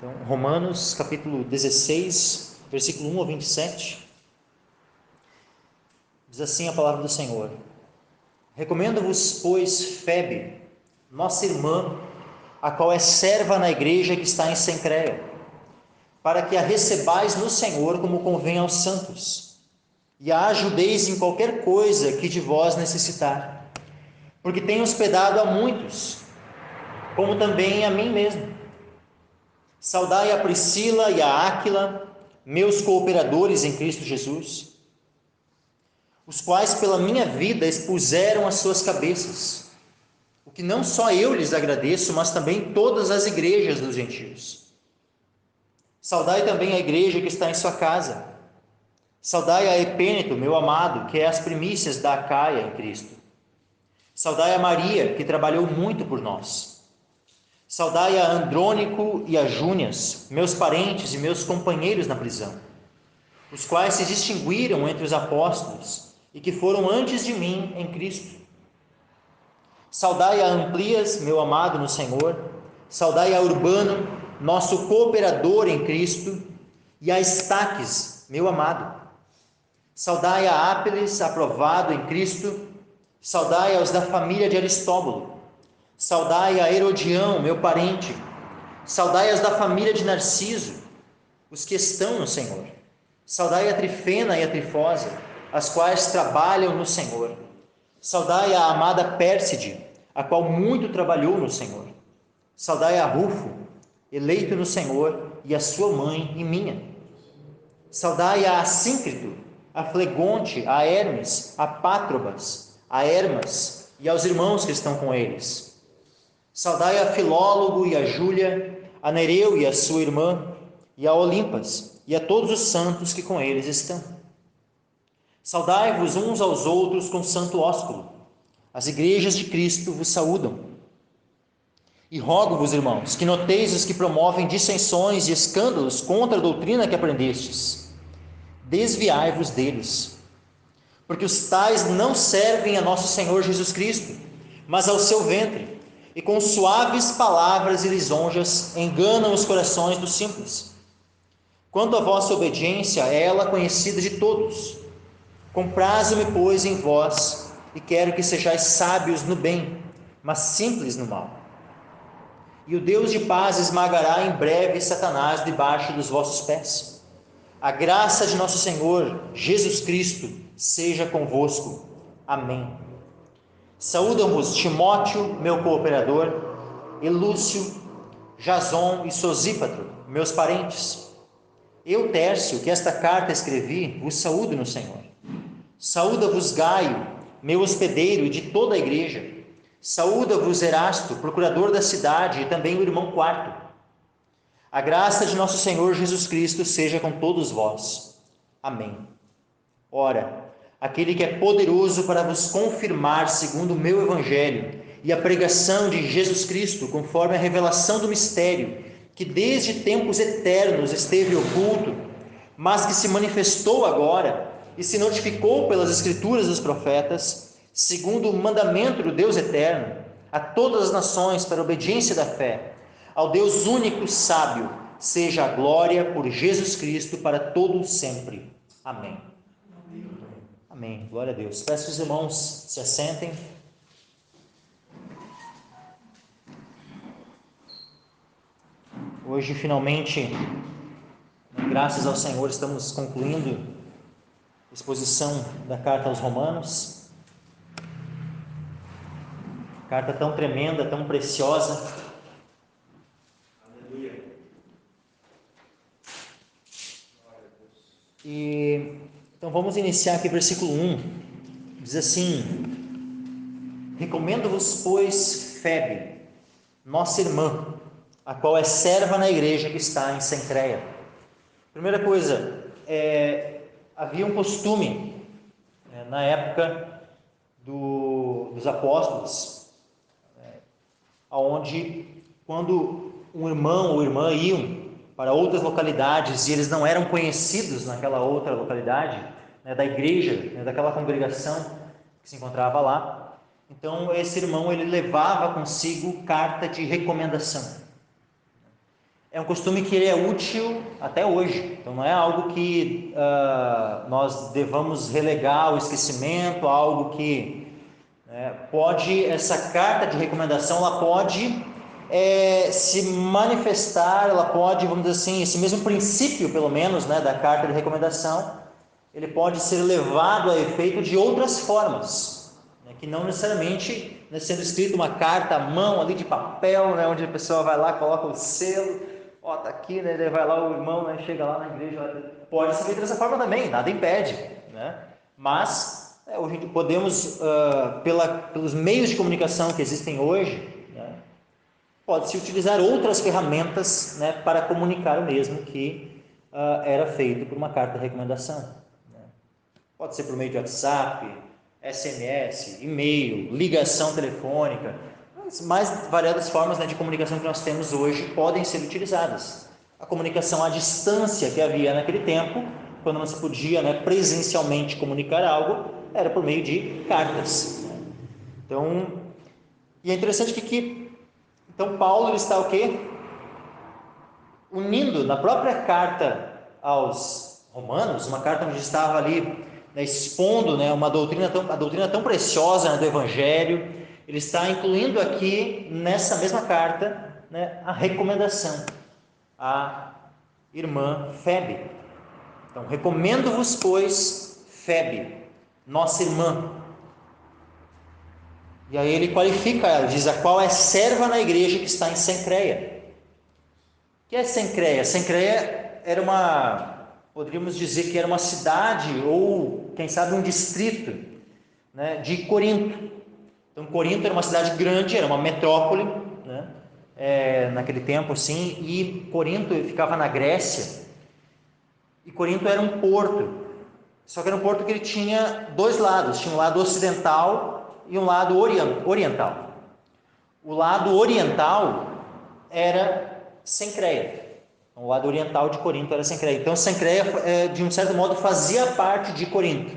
Então, Romanos capítulo 16, versículo 1 ao 27, diz assim a palavra do Senhor: Recomendo-vos, pois, Febe, nossa irmã, a qual é serva na igreja que está em Cencreia, para que a recebais no Senhor como convém aos santos, e a ajudeis em qualquer coisa que de vós necessitar, porque tenho hospedado a muitos, como também a mim mesmo. Saudai a Priscila e a Áquila, meus cooperadores em Cristo Jesus, os quais pela minha vida expuseram as suas cabeças, o que não só eu lhes agradeço, mas também todas as igrejas dos gentios. Saudai também a igreja que está em sua casa. Saudai a Epêneto, meu amado, que é as primícias da Acaia em Cristo. Saudai a Maria, que trabalhou muito por nós. Saudai a Andrônico e a Júnias, meus parentes e meus companheiros na prisão, os quais se distinguiram entre os apóstolos e que foram antes de mim em Cristo. Saudai a Amplias, meu amado no Senhor. Saudai a Urbano, nosso cooperador em Cristo, e a Estaques, meu amado. Saudai a Ápeles, aprovado em Cristo. Saudai aos da família de Aristóbulo. Saudai a Herodião, meu parente. Saudai as da família de Narciso, os que estão no Senhor. Saudai a Trifena e a Trifosa, as quais trabalham no Senhor. Saudai a amada Pérside, a qual muito trabalhou no Senhor. Saudai a Rufo, eleito no Senhor, e a sua mãe e minha. Saudai a Assíncrito, a Flegonte, a Hermes, a Pátrobas, a Hermas e aos irmãos que estão com eles. Saudai a Filólogo e a Júlia, a Nereu e a sua irmã, e a Olimpas, e a todos os santos que com eles estão. Saudai-vos uns aos outros com santo ósculo. As igrejas de Cristo vos saúdam. E rogo-vos, irmãos, que noteis os que promovem dissensões e escândalos contra a doutrina que aprendestes. Desviai-vos deles, porque os tais não servem a nosso Senhor Jesus Cristo, mas ao seu ventre, e com suaves palavras e lisonjas enganam os corações dos simples. Quanto à vossa obediência, é ela conhecida de todos. Comprazo-me, pois, em vós, e quero que sejais sábios no bem, mas simples no mal. E o Deus de paz esmagará em breve Satanás debaixo dos vossos pés. A graça de nosso Senhor Jesus Cristo seja convosco. Amém. Saúdam-vos Timóteo, meu cooperador, e Lúcio, Jason e Sosípatro, meus parentes. Eu, Tércio, que esta carta escrevi, vos saúdo no Senhor. Saúda-vos Gaio, meu hospedeiro, e de toda a igreja. Saúda-vos Erasto, procurador da cidade, e também o irmão Quarto. A graça de nosso Senhor Jesus Cristo seja com todos vós. Amém. Ora, aquele que é poderoso para vos confirmar segundo o meu evangelho e a pregação de Jesus Cristo, conforme a revelação do mistério, que desde tempos eternos esteve oculto, mas que se manifestou agora e se notificou pelas escrituras dos profetas, segundo o mandamento do Deus eterno, a todas as nações para a obediência da fé, ao Deus único sábio, seja a glória por Jesus Cristo para todos sempre. Amém. Amém. Glória a Deus. Peço que os irmãos se assentem. Hoje, finalmente, graças ao Senhor, estamos concluindo a exposição da carta aos Romanos. Carta tão tremenda, tão preciosa. Aleluia. Então vamos iniciar aqui versículo 1. Diz assim: Recomendo-vos, pois, Febe, nossa irmã, a qual é serva na igreja que está em Cencreia. Primeira coisa, havia um costume na época dos apóstolos, onde quando um irmão ou irmã iam para outras localidades e eles não eram conhecidos naquela outra localidade, da igreja, daquela congregação que se encontrava lá, então esse irmão ele levava consigo carta de recomendação. é um costume que ele é útil até hoje. Então não é algo que nós devamos relegar ao esquecimento, algo que pode, essa carta de recomendação, ela pode se manifestar, ela pode, vamos dizer assim, esse mesmo princípio, pelo menos, da carta de recomendação, ele pode ser levado a efeito de outras formas, que não necessariamente sendo escrito uma carta à mão ali de papel, onde a pessoa vai lá, coloca o selo, tá aqui, daí vai lá o irmão, chega lá na igreja, pode ser feito dessa forma também, nada impede, mas hoje podemos, pelos meios de comunicação que existem hoje, pode-se utilizar outras ferramentas para comunicar o mesmo que era feito por uma carta de recomendação. Pode ser por meio de WhatsApp, SMS, e-mail, ligação telefônica, as mais variadas formas de comunicação que nós temos hoje podem ser utilizadas. A comunicação à distância que havia naquele tempo, quando não se podia presencialmente comunicar algo, era por meio de cartas. Então, e é interessante que então Paulo ele está o quê? Unindo na própria carta aos Romanos, uma carta onde estava ali expondo a doutrina tão preciosa do Evangelho, ele está incluindo aqui nessa mesma carta a recomendação à irmã Febe. Então, recomendo-vos, pois, Febe, nossa irmã. E aí ele qualifica ela, diz a qual é serva na igreja que está em Cencreia. O que é Cencreia? Cencreia era poderíamos dizer que era uma cidade, ou quem sabe um distrito, de Corinto. Então Corinto era uma cidade grande, era uma metrópole, naquele tempo assim, e Corinto ficava na Grécia, e Corinto era um porto, só que era um porto que ele tinha dois lados, tinha um lado ocidental e um lado oriental. O lado oriental era Cencreia. O lado oriental de Corinto era Cencreia. Então Cencreia, de um certo modo, fazia parte de Corinto.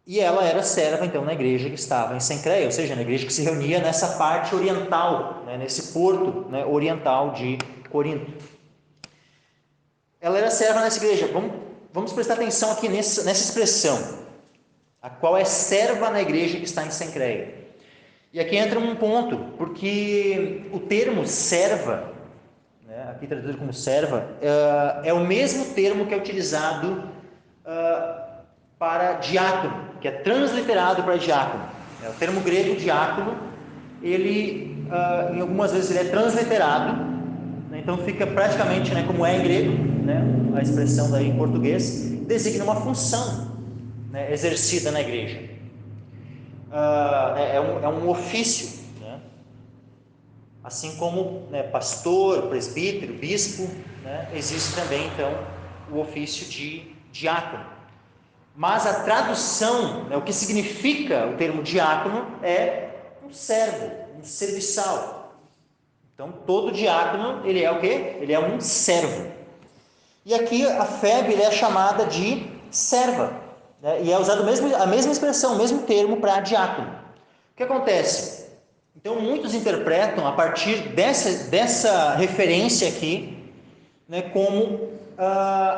E ela era serva, então, na igreja que estava em Cencreia, ou seja, na igreja que se reunia nessa parte oriental, nesse porto oriental de Corinto. Ela era serva nessa igreja. Vamos prestar atenção aqui nessa expressão, a qual é serva na igreja que está em Cencreia. E aqui entra um ponto, porque o termo serva, aqui traduzido como serva, é o mesmo termo que é utilizado para diácono, que é transliterado para diácono. O termo grego diácono, ele, em algumas vezes, ele é transliterado, então fica praticamente como é em grego, a expressão daí em português, designa uma função exercida na igreja. É um ofício, assim como pastor, presbítero, bispo, existe também então o ofício de diácono. Mas a tradução, o que significa o termo diácono é um servo, um serviçal. Então todo diácono ele é o quê? Ele é um servo. E aqui a Febe é chamada de serva. E é usado a mesma expressão, o mesmo termo para diácono. O que acontece? Então muitos interpretam a partir dessa referência aqui, como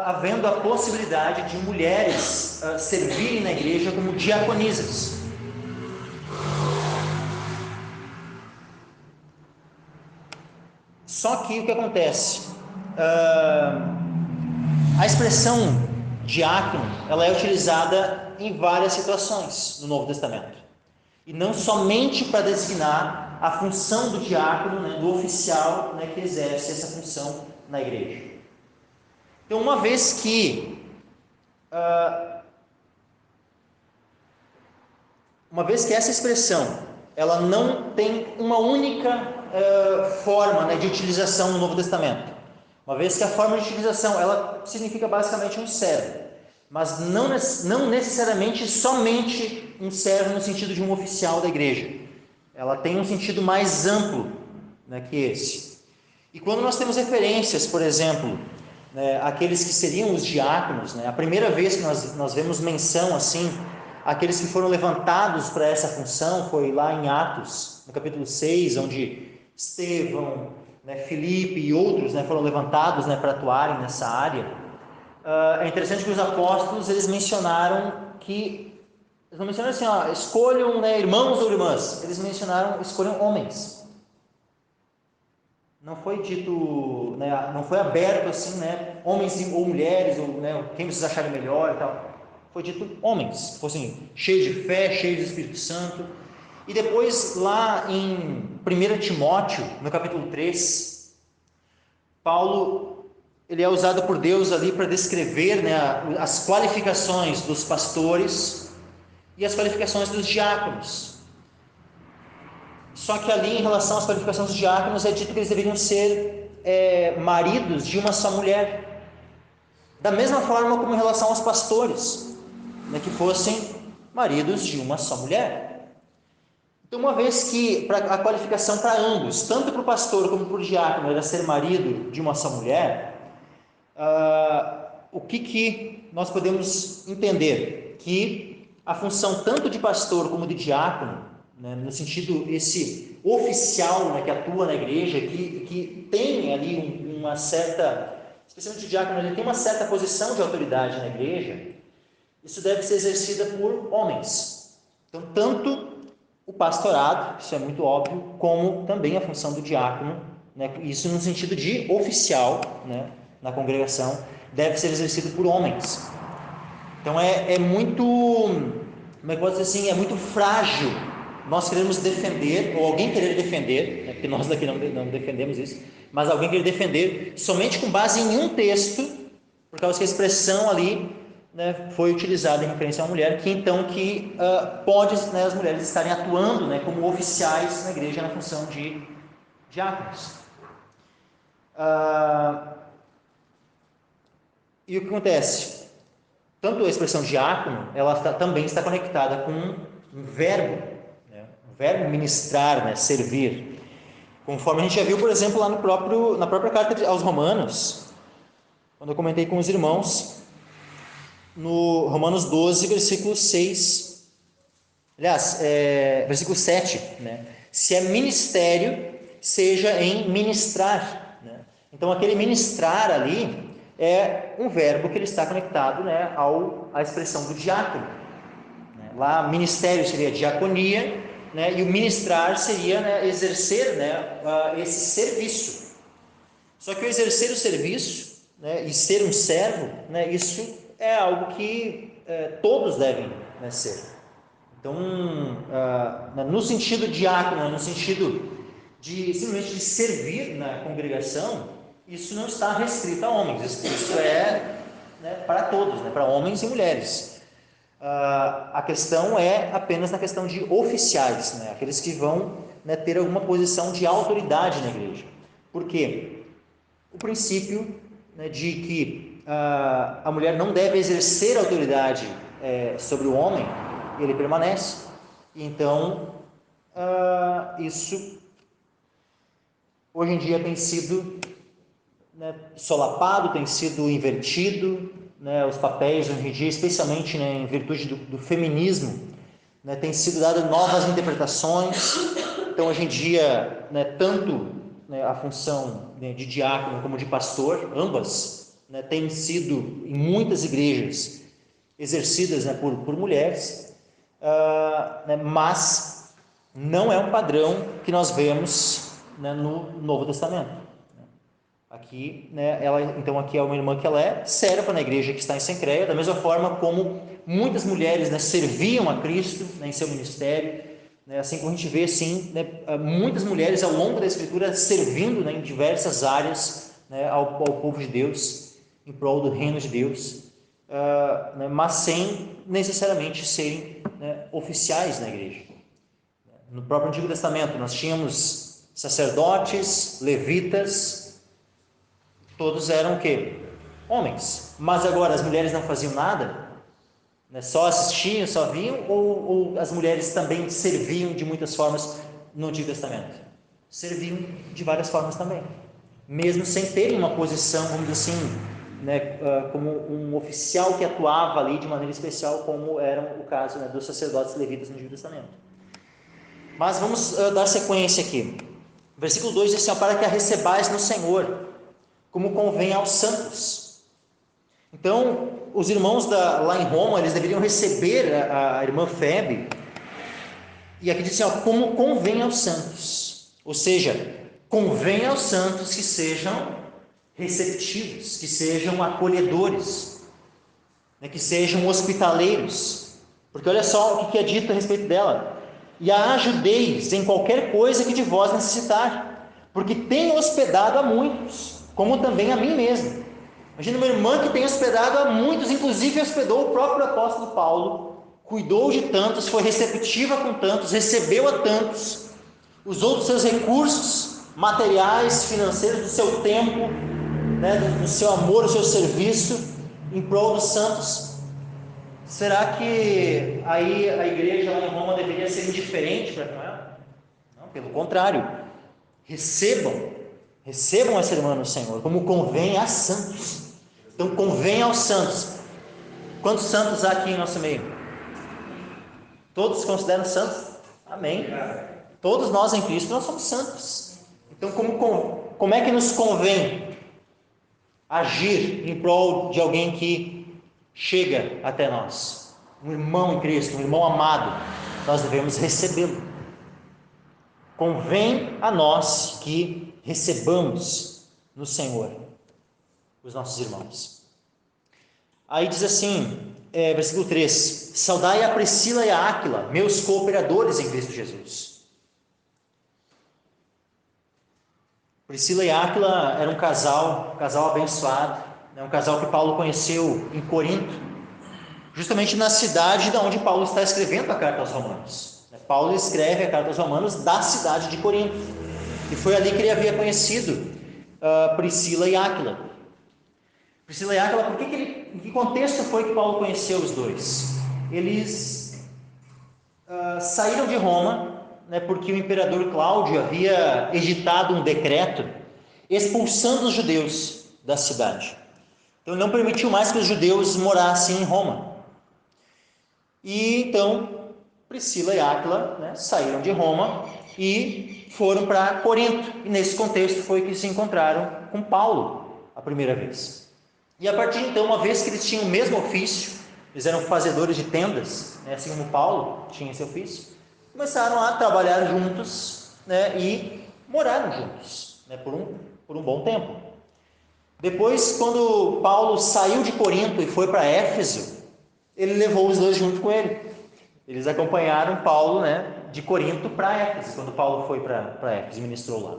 havendo a possibilidade de mulheres servirem na igreja como diaconisas. Só que o que acontece? A expressão diácono, ela é utilizada em várias situações no Novo Testamento, e não somente para designar a função do diácono, do oficial, que exerce essa função na igreja. Então, uma vez que essa expressão ela não tem uma única forma de utilização no Novo Testamento, uma vez que a forma de utilização ela significa basicamente um servo, mas não necessariamente somente um servo no sentido de um oficial da igreja. Ela tem um sentido mais amplo que esse. E quando nós temos referências, por exemplo, aqueles que seriam os diáconos, a primeira vez que nós vemos menção assim, aqueles que foram levantados para essa função, foi lá em Atos, no capítulo 6, onde Estevão, né, Filipe e outros, né, foram levantados, né, para atuarem nessa área. É interessante que os apóstolos, eles mencionaram que, eles não mencionaram assim, ó, escolham, né, irmãos ou irmãs, eles mencionaram, escolham homens. Não foi dito, né, não foi aberto assim, né, homens ou mulheres, ou, né, quem vocês acharem melhor e tal. Foi dito homens, que fossem cheios de fé, cheios do Espírito Santo. E depois, lá em 1 Timóteo, no capítulo 3, Paulo, ele é usado por Deus ali para descrever, né, as qualificações dos pastores e as qualificações dos diáconos. Só que ali, em relação às qualificações dos diáconos, é dito que eles deveriam ser maridos de uma só mulher. Da mesma forma como em relação aos pastores, né, que fossem maridos de uma só mulher. Então, uma vez que a qualificação para ambos, tanto para o pastor como para o diácono, era ser marido de uma só mulher, o que nós podemos entender? Que a função tanto de pastor como de diácono, né, no sentido esse oficial, né, que atua na igreja, que tem ali uma certa, especialmente o diácono, ele tem uma certa posição de autoridade na igreja, isso deve ser exercida por homens. Então, tanto o pastorado, isso é muito óbvio, como também a função do diácono, né, isso no sentido de oficial, né, na congregação, deve ser exercido por homens. Então é muito, como é que pode dizer assim, é muito frágil nós queremos defender, ou alguém querer defender, né, porque nós daqui não defendemos isso, mas alguém querer defender somente com base em um texto, por causa que a expressão ali, né, foi utilizada em referência a uma mulher, que então pode, né, as mulheres estarem atuando, né, como oficiais na igreja na função de diáconos. E o que acontece? Tanto a expressão diácono, ela também está conectada com um verbo, né? Um verbo ministrar, né? Servir. Conforme a gente já viu, por exemplo, lá na própria carta aos Romanos, quando eu comentei com os irmãos, no Romanos 12, versículo 6, aliás, versículo 7, né? Se é ministério, seja em ministrar, né? Então, aquele ministrar ali é um verbo que ele está conectado, né, à expressão do diácono, né? Lá, ministério seria diaconia, né, e o ministrar seria, né, exercer, né, esse serviço. Só que o exercer o serviço, né, e ser um servo, né, isso é algo que todos devem, né, ser. Então, no sentido diácono, no sentido de simplesmente de servir na congregação, isso não está restrito a homens, isso é, né, para todos, né, para homens e mulheres. A questão é apenas na questão de oficiais, né, aqueles que vão, né, ter alguma posição de autoridade na igreja. Por quê? O princípio, né, de que a mulher não deve exercer autoridade sobre o homem, ele permanece. Então, isso hoje em dia tem sido, né, solapado, tem sido invertido, né, os papéis hoje em dia, especialmente, né, em virtude do feminismo, né, tem sido dadas novas interpretações. Então, hoje em dia, né, tanto, né, a função, né, de diácono como de pastor, ambas, né, têm sido, em muitas igrejas, exercidas, né, por mulheres, né, mas não é um padrão que nós vemos, né, no Novo Testamento. Aqui, né, então aqui é uma irmã que ela é serva na igreja que está em Cencreia, da mesma forma como muitas mulheres, né, serviam a Cristo, né, em seu ministério, né, assim como a gente vê, sim, né, muitas mulheres ao longo da Escritura servindo, né, em diversas áreas, né, ao povo de Deus, em prol do reino de Deus, né, mas sem necessariamente serem, né, oficiais na igreja. No próprio Antigo Testamento nós tínhamos sacerdotes, levitas, todos eram o quê? Homens. Mas agora as mulheres não faziam nada? Né? Só assistiam, só viam? Ou as mulheres também serviam de muitas formas no Antigo Testamento? Serviam de várias formas também. Mesmo sem terem uma posição, vamos dizer assim, né, como um oficial que atuava ali de maneira especial, como era o caso, né, dos sacerdotes levitas no Antigo Testamento. Mas vamos dar sequência aqui. Versículo 2 diz assim: para que a recebais no Senhor, como convém aos santos. Então, os irmãos lá em Roma, eles deveriam receber a irmã Febe, e aqui diz assim, como convém aos santos. Ou seja, convém aos santos que sejam receptivos, que sejam acolhedores, né, que sejam hospitaleiros. Porque olha só o que é dito a respeito dela: e a ajudeis em qualquer coisa que de vós necessitar, porque tem hospedado a muitos, como também a mim mesmo. Imagina uma irmã que tem hospedado a muitos, inclusive hospedou o próprio apóstolo Paulo, cuidou de tantos, foi receptiva com tantos, recebeu a tantos, usou dos seus recursos materiais, financeiros, do seu tempo, né, do seu amor, do seu serviço, em prol dos santos. Será que aí a igreja lá em Roma deveria ser indiferente para com ela? Não, pelo contrário. Recebam essa irmã no Senhor, como convém a santos. Então convém aos santos. Quantos santos há aqui em nosso meio? Todos se consideram santos? Amém. Todos nós em Cristo, nós somos santos. Então como é que nos convém agir em prol de alguém que chega até nós? Um irmão em Cristo, um irmão amado, nós devemos recebê-lo. Convém a nós que recebamos no Senhor os nossos irmãos. Aí diz assim, versículo 3: saudai a Priscila e a Áquila, meus cooperadores em Cristo Jesus. Priscila e Áquila eram um casal abençoado, um casal que Paulo conheceu em Corinto, justamente na cidade de onde Paulo está escrevendo a carta aos Romanos. Paulo escreve a carta aos Romanos da cidade de Corinto, e foi ali que ele havia conhecido Priscila e Áquila. Priscila e Áquila, em que contexto foi que Paulo conheceu os dois? Eles saíram de Roma, né, porque o imperador Cláudio havia editado um decreto expulsando os judeus da cidade. Então não permitiu mais que os judeus morassem em Roma. E então Priscila e Áquila, né, saíram de Roma e foram para Corinto. E nesse contexto foi que se encontraram com Paulo a primeira vez. E a partir de então, uma vez que eles tinham o mesmo ofício, eles eram fazedores de tendas, né, assim como Paulo tinha esse ofício, começaram a trabalhar juntos, né, e moraram juntos, né, por um bom tempo. Depois, quando Paulo saiu de Corinto e foi para Éfeso, ele levou os dois junto com ele. Eles acompanharam Paulo, né, de Corinto para Éfeso, quando Paulo foi para Éfeso e ministrou lá.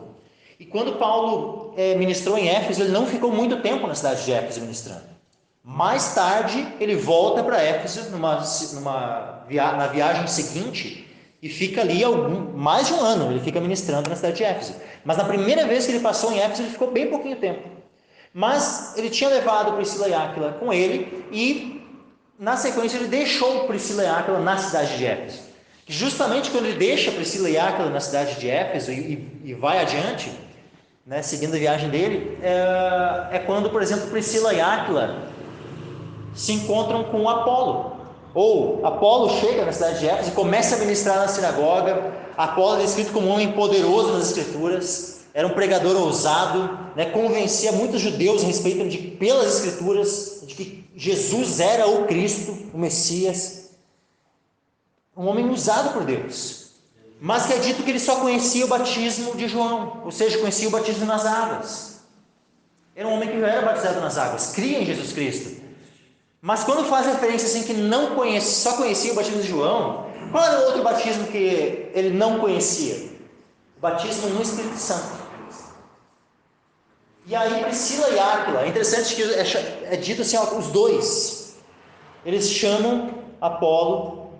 E quando Paulo ministrou em Éfeso, ele não ficou muito tempo na cidade de Éfeso ministrando. Mais tarde, ele volta para Éfeso na viagem seguinte e fica ali mais de um ano, ele fica ministrando na cidade de Éfeso. Mas na primeira vez que ele passou em Éfeso, ele ficou bem pouquinho tempo. Mas ele tinha levado Priscila e Áquila com ele e na sequência ele deixou Priscila e Áquila na cidade de Éfeso. Justamente quando ele deixa Priscila e Áquila na cidade de Éfeso e vai adiante, né, seguindo a viagem dele, é quando, por exemplo, Priscila e Áquila se encontram com Apolo. Ou Apolo chega na cidade de Éfeso e começa a ministrar na sinagoga. Apolo é descrito como um homem poderoso nas Escrituras, era um pregador ousado, né, convencia muitos judeus a respeito pelas Escrituras, de que Jesus era o Cristo, o Messias, um homem usado por Deus, mas que é dito que ele só conhecia o batismo de João, ou seja, conhecia o batismo nas águas. Era um homem que já era batizado nas águas, cria em Jesus Cristo, mas quando faz referência assim que só conhecia o batismo de João, qual era o outro batismo que ele não conhecia? O batismo no Espírito Santo. E aí Priscila e Áquila, é interessante que é dito assim, os dois, eles chamam Apolo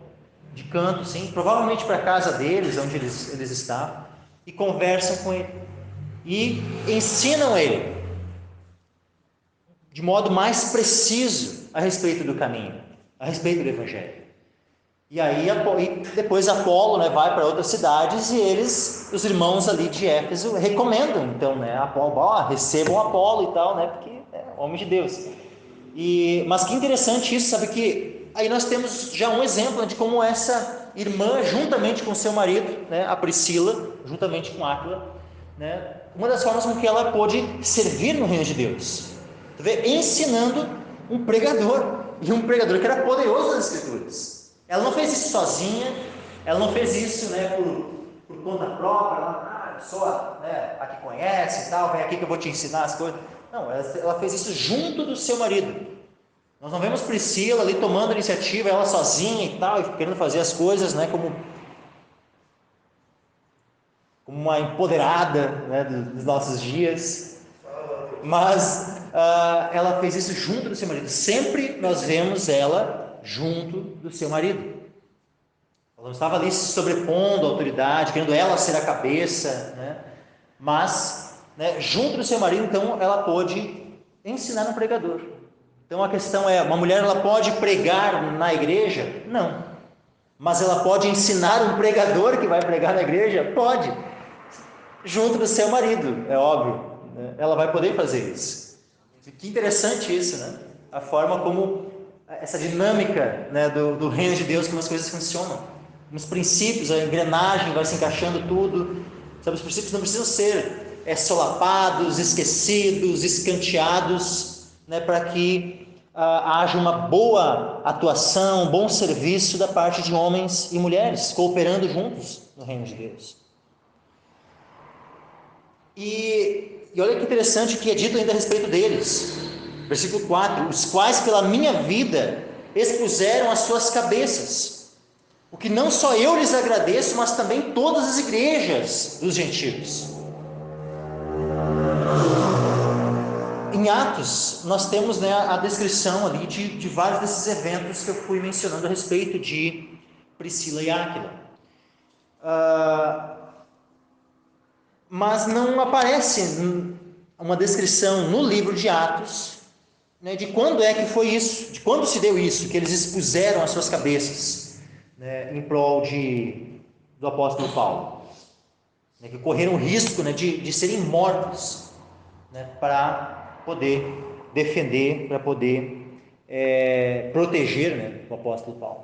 de canto, sim, provavelmente para a casa deles, onde eles estavam, e conversam com ele, e ensinam ele, de modo mais preciso, a respeito do caminho, a respeito do Evangelho. E aí depois Apolo, né, vai para outras cidades e os irmãos ali de Éfeso recomendam, então, né, Apolo, recebam Apolo e tal, né, porque é homem de Deus. Mas que interessante isso, sabe, que aí nós temos já um exemplo de como essa irmã, juntamente com seu marido, né, a Priscila, juntamente com Áquila, né, uma das formas com que ela pôde servir no reino de Deus. Tu vê, ensinando um pregador, e um pregador que era poderoso nas Escrituras. Ela não fez isso sozinha, ela não fez isso, né, por conta própria, ela, sou a que conhece e tal, vem aqui que eu vou te ensinar as coisas. Não, ela fez isso junto do seu marido. Nós não vemos Priscila ali tomando a iniciativa, ela sozinha e tal, e querendo fazer as coisas, né, como uma empoderada, né, dos nossos dias. Mas ela fez isso junto do seu marido. Sempre nós vemos ela junto do seu marido. Ela não estava ali se sobrepondo à autoridade, querendo ela ser a cabeça, né? Mas, né, junto do seu marido, então, ela pôde ensinar um pregador. Então a questão é, uma mulher ela pode pregar na igreja? Não. Mas ela pode ensinar um pregador que vai pregar na igreja? Pode. Junto do seu marido, é óbvio, né? Ela vai poder fazer isso. Que interessante isso, né? A forma como essa dinâmica, né, do reino de Deus, como as coisas funcionam. Os princípios, a engrenagem vai se encaixando tudo. Sabe, os princípios não precisam ser solapados, esquecidos, escanteados, né, para que haja uma boa atuação, um bom serviço da parte de homens e mulheres, cooperando juntos no reino de Deus. E olha que interessante que é dito ainda a respeito deles. Versículo 4: os quais pela minha vida expuseram as suas cabeças, o que não só eu lhes agradeço, mas também todas as igrejas dos gentios. Em Atos, nós temos, né, a descrição ali de vários desses eventos que eu fui mencionando a respeito de Priscila e Áquila. Mas não aparece uma descrição no livro de Atos, né, de quando é que foi isso, de quando se deu isso, que eles expuseram as suas cabeças, né, em prol do apóstolo Paulo, né, que correram o risco, né, de serem mortos, né, para poder defender, para poder proteger, né, o apóstolo Paulo.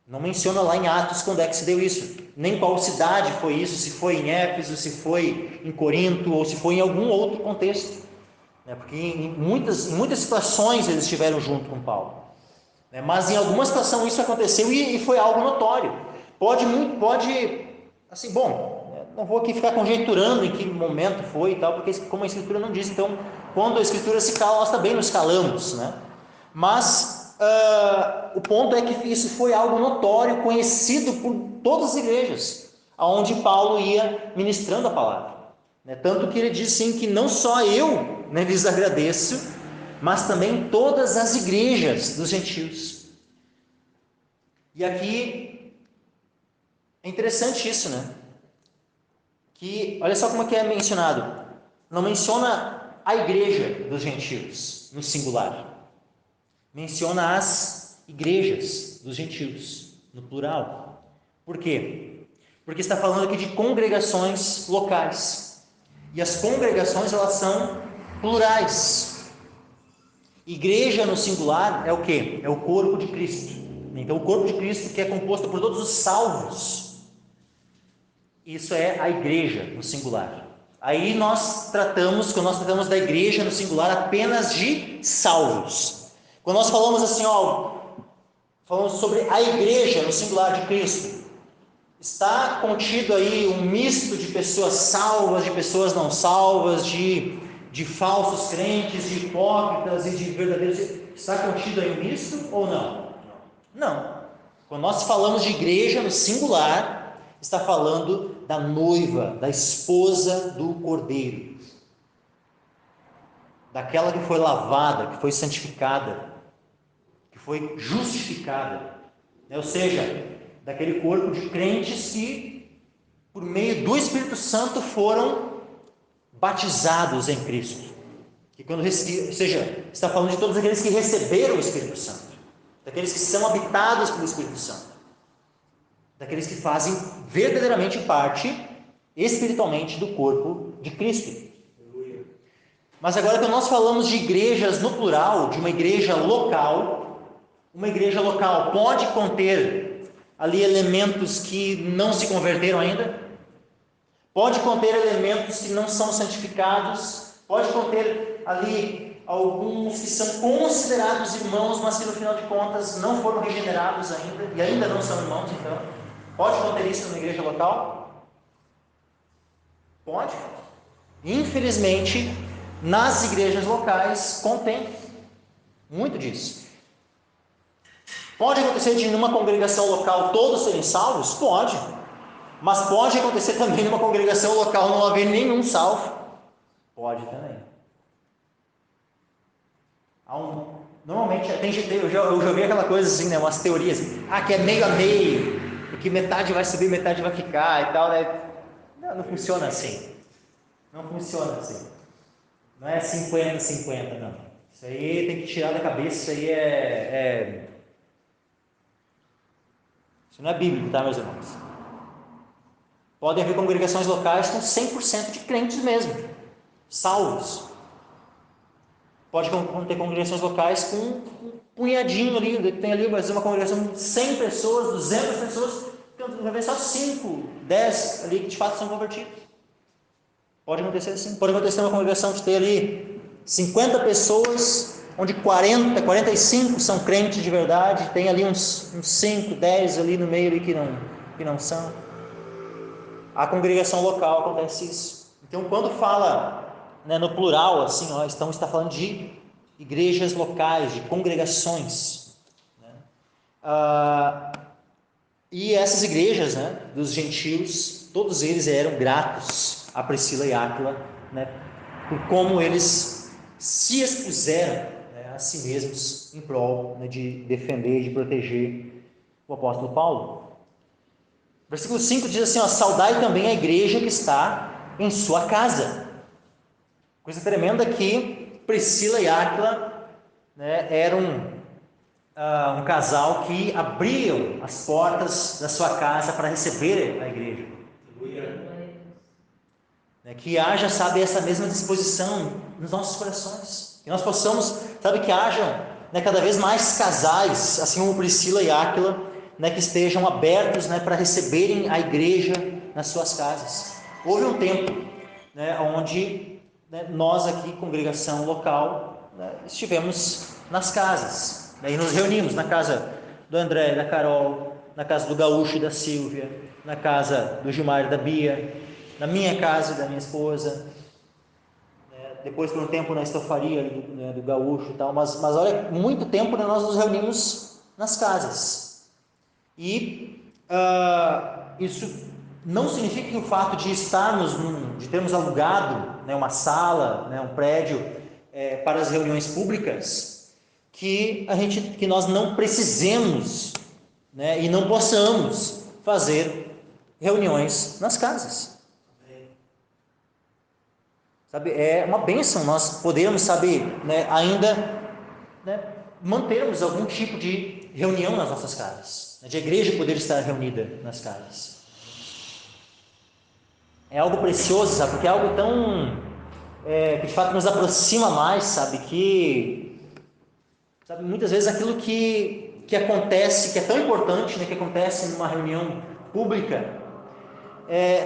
Não menciona lá em Atos quando é que se deu isso, nem qual cidade foi isso, se foi em Éfeso, se foi em Corinto, ou se foi em algum outro contexto, né? Porque em muitas situações eles estiveram junto com Paulo, né? Mas em alguma situação isso aconteceu e foi algo notório. Pode, assim, bom, não vou aqui ficar conjecturando em que momento foi e tal, porque como a Escritura não diz, então, quando a Escritura se cala, nós também nos calamos, né? Mas o ponto é que isso foi algo notório, conhecido por todas as igrejas, aonde Paulo ia ministrando a palavra, né? Tanto que ele diz sim que não só eu, né, lhes agradeço, mas também todas as igrejas dos gentios. E aqui é interessante isso, né? Que olha só como é que é mencionado. Não menciona a igreja dos gentios no singular. Menciona as igrejas dos gentios, no plural. Por quê? Porque está falando aqui de congregações locais. E as congregações, elas são plurais. Igreja no singular é o quê? É o corpo de Cristo. Então, o corpo de Cristo, que é composto por todos os salvos, isso é a igreja no singular. Aí quando nós tratamos da igreja no singular apenas de salvos. Quando nós falamos assim, falamos sobre a igreja no singular de Cristo, está contido aí um misto de pessoas salvas, de pessoas não salvas, de falsos crentes, de hipócritas e de verdadeiros. Está contido aí um misto ou não? Não. Quando nós falamos de igreja no singular, está falando da noiva, da esposa do Cordeiro, daquela que foi lavada, que foi santificada, que foi justificada, né? Ou seja, daquele corpo de crentes que, por meio do Espírito Santo, foram batizados em Cristo. Ou seja, está falando de todos aqueles que receberam o Espírito Santo, daqueles que são habitados pelo Espírito Santo, daqueles que fazem verdadeiramente parte, espiritualmente, do corpo de Cristo. Mas agora, quando nós falamos de igrejas no plural, de uma igreja local pode conter ali elementos que não se converteram ainda? pode conter elementos que não são santificados, pode conter ali alguns que são considerados irmãos, mas que no final de contas não foram regenerados ainda, e ainda não são irmãos, então. Pode conter isso numa igreja local? Pode. Infelizmente, nas igrejas locais contém muito disso. Pode acontecer de numa congregação local todos serem salvos? Pode. Mas pode acontecer também numa congregação local não haver nenhum salvo? Pode também. Normalmente, eu já vi aquela coisa assim, né, umas teorias, que é meio a meio, que metade vai subir, metade vai ficar e tal, né? Não funciona assim. Não funciona assim. Não é 50-50, não. Isso aí tem que tirar da cabeça, isso aí isso não é bíblico, tá, meus irmãos? Podem haver congregações locais com 100% de crentes mesmo, salvos. Pode ter congregações locais com um punhadinho ali, tem ali uma congregação de 100 pessoas, 200 pessoas, vai ver só 5, 10 ali que de fato são convertidos. Pode acontecer assim. Pode acontecer uma congregação de ter ali 50 pessoas, onde 40, 45 são crentes de verdade, tem ali uns 5, 10 ali no meio ali que não são. A congregação local acontece isso. Então, quando fala, né, no plural, assim, está falando de igrejas locais, de congregações, né? E essas igrejas, né, dos gentios, todos eles eram gratos a Priscila e Áquila, né, por como eles se expuseram, né, a si mesmos em prol, né, de defender, de proteger o apóstolo Paulo. Versículo 5 diz assim: saudai também a igreja que está em sua casa. Coisa tremenda que Priscila e Áquila, né, eram um casal que abriam as portas da sua casa para receber a igreja. Que haja, sabe, essa mesma disposição nos nossos corações. Que nós possamos, sabe, que hajam, né, cada vez mais casais, assim como Priscila e Áquila, né, que estejam abertos, né, para receberem a igreja nas suas casas. Houve um tempo, né, onde, né, nós aqui, congregação local, né, estivemos nas casas, daí nos reunimos na casa do André, da Carol, na casa do Gaúcho e da Silvia, na casa do Gilmar e da Bia, na minha casa e da minha esposa, né, depois por um tempo na estofaria do Gaúcho e tal, mas olha, muito tempo, né, nós nos reunimos nas casas. E isso não significa que o fato de estarmos, de termos alugado, né, uma sala, né, um prédio para as reuniões públicas, que nós não precisemos, né, e não possamos fazer reuniões nas casas. Sabe, é uma bênção nós podermos, sabe, né, ainda, né, mantermos algum tipo de reunião nas nossas casas, de a igreja poder estar reunida nas casas. É algo precioso, sabe, porque é algo tão que de fato nos aproxima mais, sabe, sabe, muitas vezes aquilo que acontece, que é tão importante, né, que acontece numa reunião pública,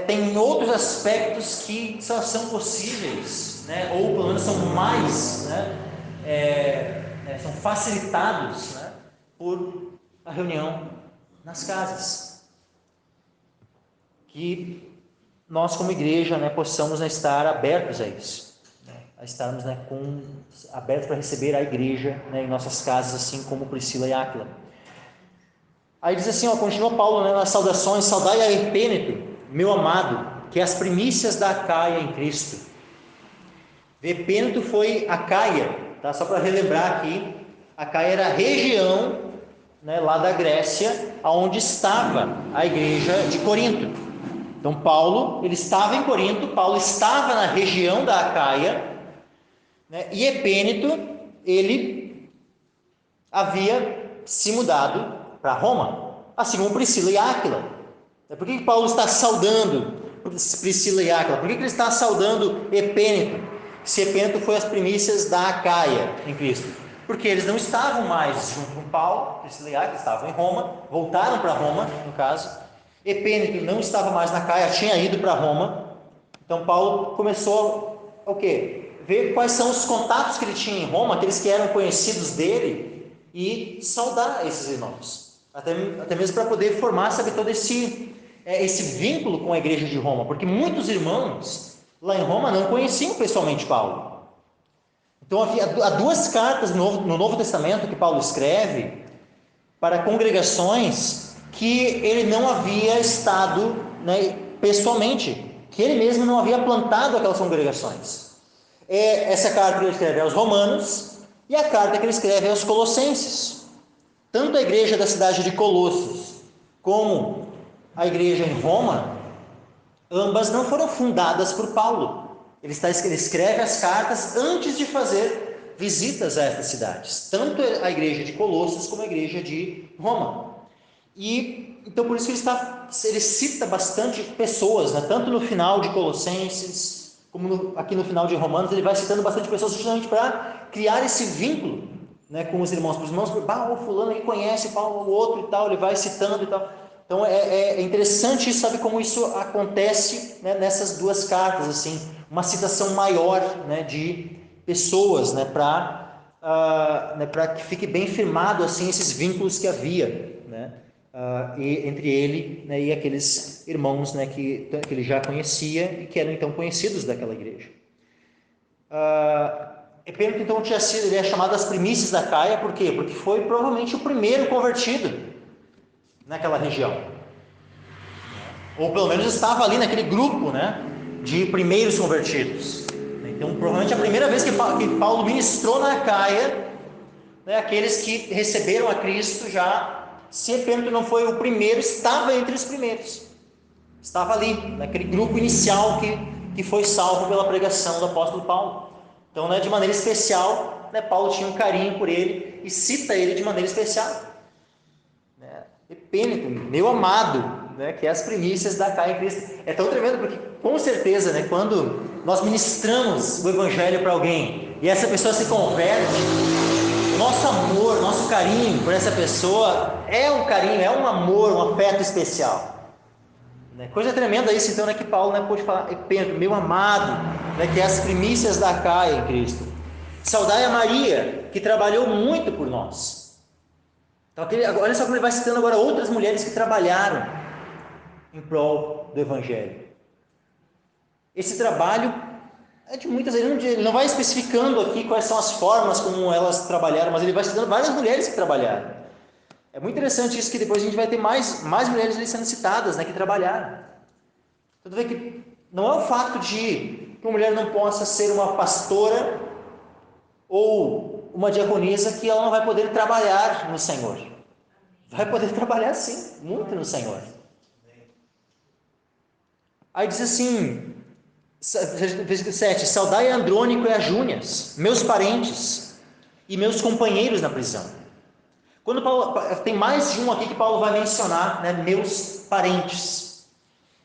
tem outros aspectos que só são possíveis, né, ou pelo menos são mais, né, são facilitados, né, por a reunião nas casas. Que nós como igreja, né, possamos, né, estar abertos a isso, né, a estarmos, né, abertos para receber a igreja, né, em nossas casas, assim como Priscila e Áquila. Aí diz assim, continua Paulo, né, nas saudações: saudai a Epêneto, meu amado, que é as primícias da Acaia em Cristo. Epêneto foi Acaia, tá? Só para relembrar aqui, Acaia era a região, né, lá da Grécia, onde estava a igreja de Corinto. Então Paulo, ele estava em Corinto, Paulo estava na região da Acaia, né, e Epêneto, ele havia se mudado para Roma, assim como Priscila e Áquila. Por que Paulo está saudando Priscila e Áquila? Por que ele está saudando Epêneto? Se Epêneto foi as primícias da Acaia em Cristo? Porque eles não estavam mais junto com Paulo, Priscila e Áquila estavam em Roma, voltaram para Roma, no caso. Epêneto não estava mais na Acaia, tinha ido para Roma, Então Paulo começou o quê? Ver quais são os contatos que ele tinha em Roma, aqueles que eram conhecidos dele, e saudar esses irmãos. Até mesmo para poder formar, sabe, todo esse vínculo com a igreja de Roma, porque muitos irmãos lá em Roma não conheciam pessoalmente Paulo. Então há duas cartas no Novo Testamento que Paulo escreve para congregações que ele não havia estado, né, pessoalmente, que ele mesmo não havia plantado aquelas congregações. Essa carta que ele escreve aos Romanos e a carta que ele escreve aos Colossenses. Tanto a igreja da cidade de Colossos como a igreja em Roma, ambas não foram fundadas por Paulo. Ele escreve as cartas antes de fazer visitas a essas cidades, tanto a igreja de Colossos como a igreja de Roma. E então por isso que ele cita bastante pessoas, né? Tanto no final de Colossenses como aqui no final de Romanos, ele vai citando bastante pessoas justamente para criar esse vínculo, né, com os irmãos. Para os irmãos, o fulano ele conhece o outro e tal, ele vai citando e tal. Então é interessante, sabe, como isso acontece, né, nessas duas cartas, assim, uma citação maior, né, de pessoas, né, para que fique bem firmado assim esses vínculos que havia, né, entre ele, né, e aqueles irmãos, né, que ele já conhecia e que eram então conhecidos daquela igreja. Epêneto então ele é chamado as primícias da Caia, por quê? Porque foi provavelmente o primeiro convertido naquela região, ou pelo menos estava ali naquele grupo, né, de primeiros convertidos. Então provavelmente a primeira vez que Paulo ministrou na Caia, né, aqueles que receberam a Cristo já, se Epêneto não foi o primeiro, estava entre os primeiros, estava ali naquele grupo inicial que foi salvo pela pregação do apóstolo Paulo. Então, né, de maneira especial, né, Paulo tinha um carinho por ele e cita ele de maneira especial, né? Epêneto, meu amado, né, que é as primícias da Caia em Cristo. É tão tremendo porque, com certeza, né, quando nós ministramos o evangelho para alguém e essa pessoa se converte, nosso amor, nosso carinho por essa pessoa é um carinho, é um amor, um afeto especial. Coisa tremenda isso, então, né, que Paulo, né, pôde falar, Epêneto, meu amado, né, que é as primícias da Caia em Cristo. Saudai a Maria, que trabalhou muito por nós. Então, olha só como ele vai citando agora outras mulheres que trabalharam em prol do Evangelho. Esse trabalho é de muitas, ele não vai especificando aqui quais são as formas como elas trabalharam, mas ele vai citando várias mulheres que trabalharam. É muito interessante isso, que depois a gente vai ter mais mulheres ali sendo citadas, né, que trabalharam. Tudo bem que não é o fato de que uma mulher não possa ser uma pastora ou uma diaconisa que ela não vai poder trabalhar no Senhor. Vai poder trabalhar sim, muito no Senhor. Aí diz assim, versículo 7, saudai a Andrônico e a Júnias, meus parentes e meus companheiros na prisão. Quando Paulo, tem mais de um aqui que Paulo vai mencionar, né, meus parentes.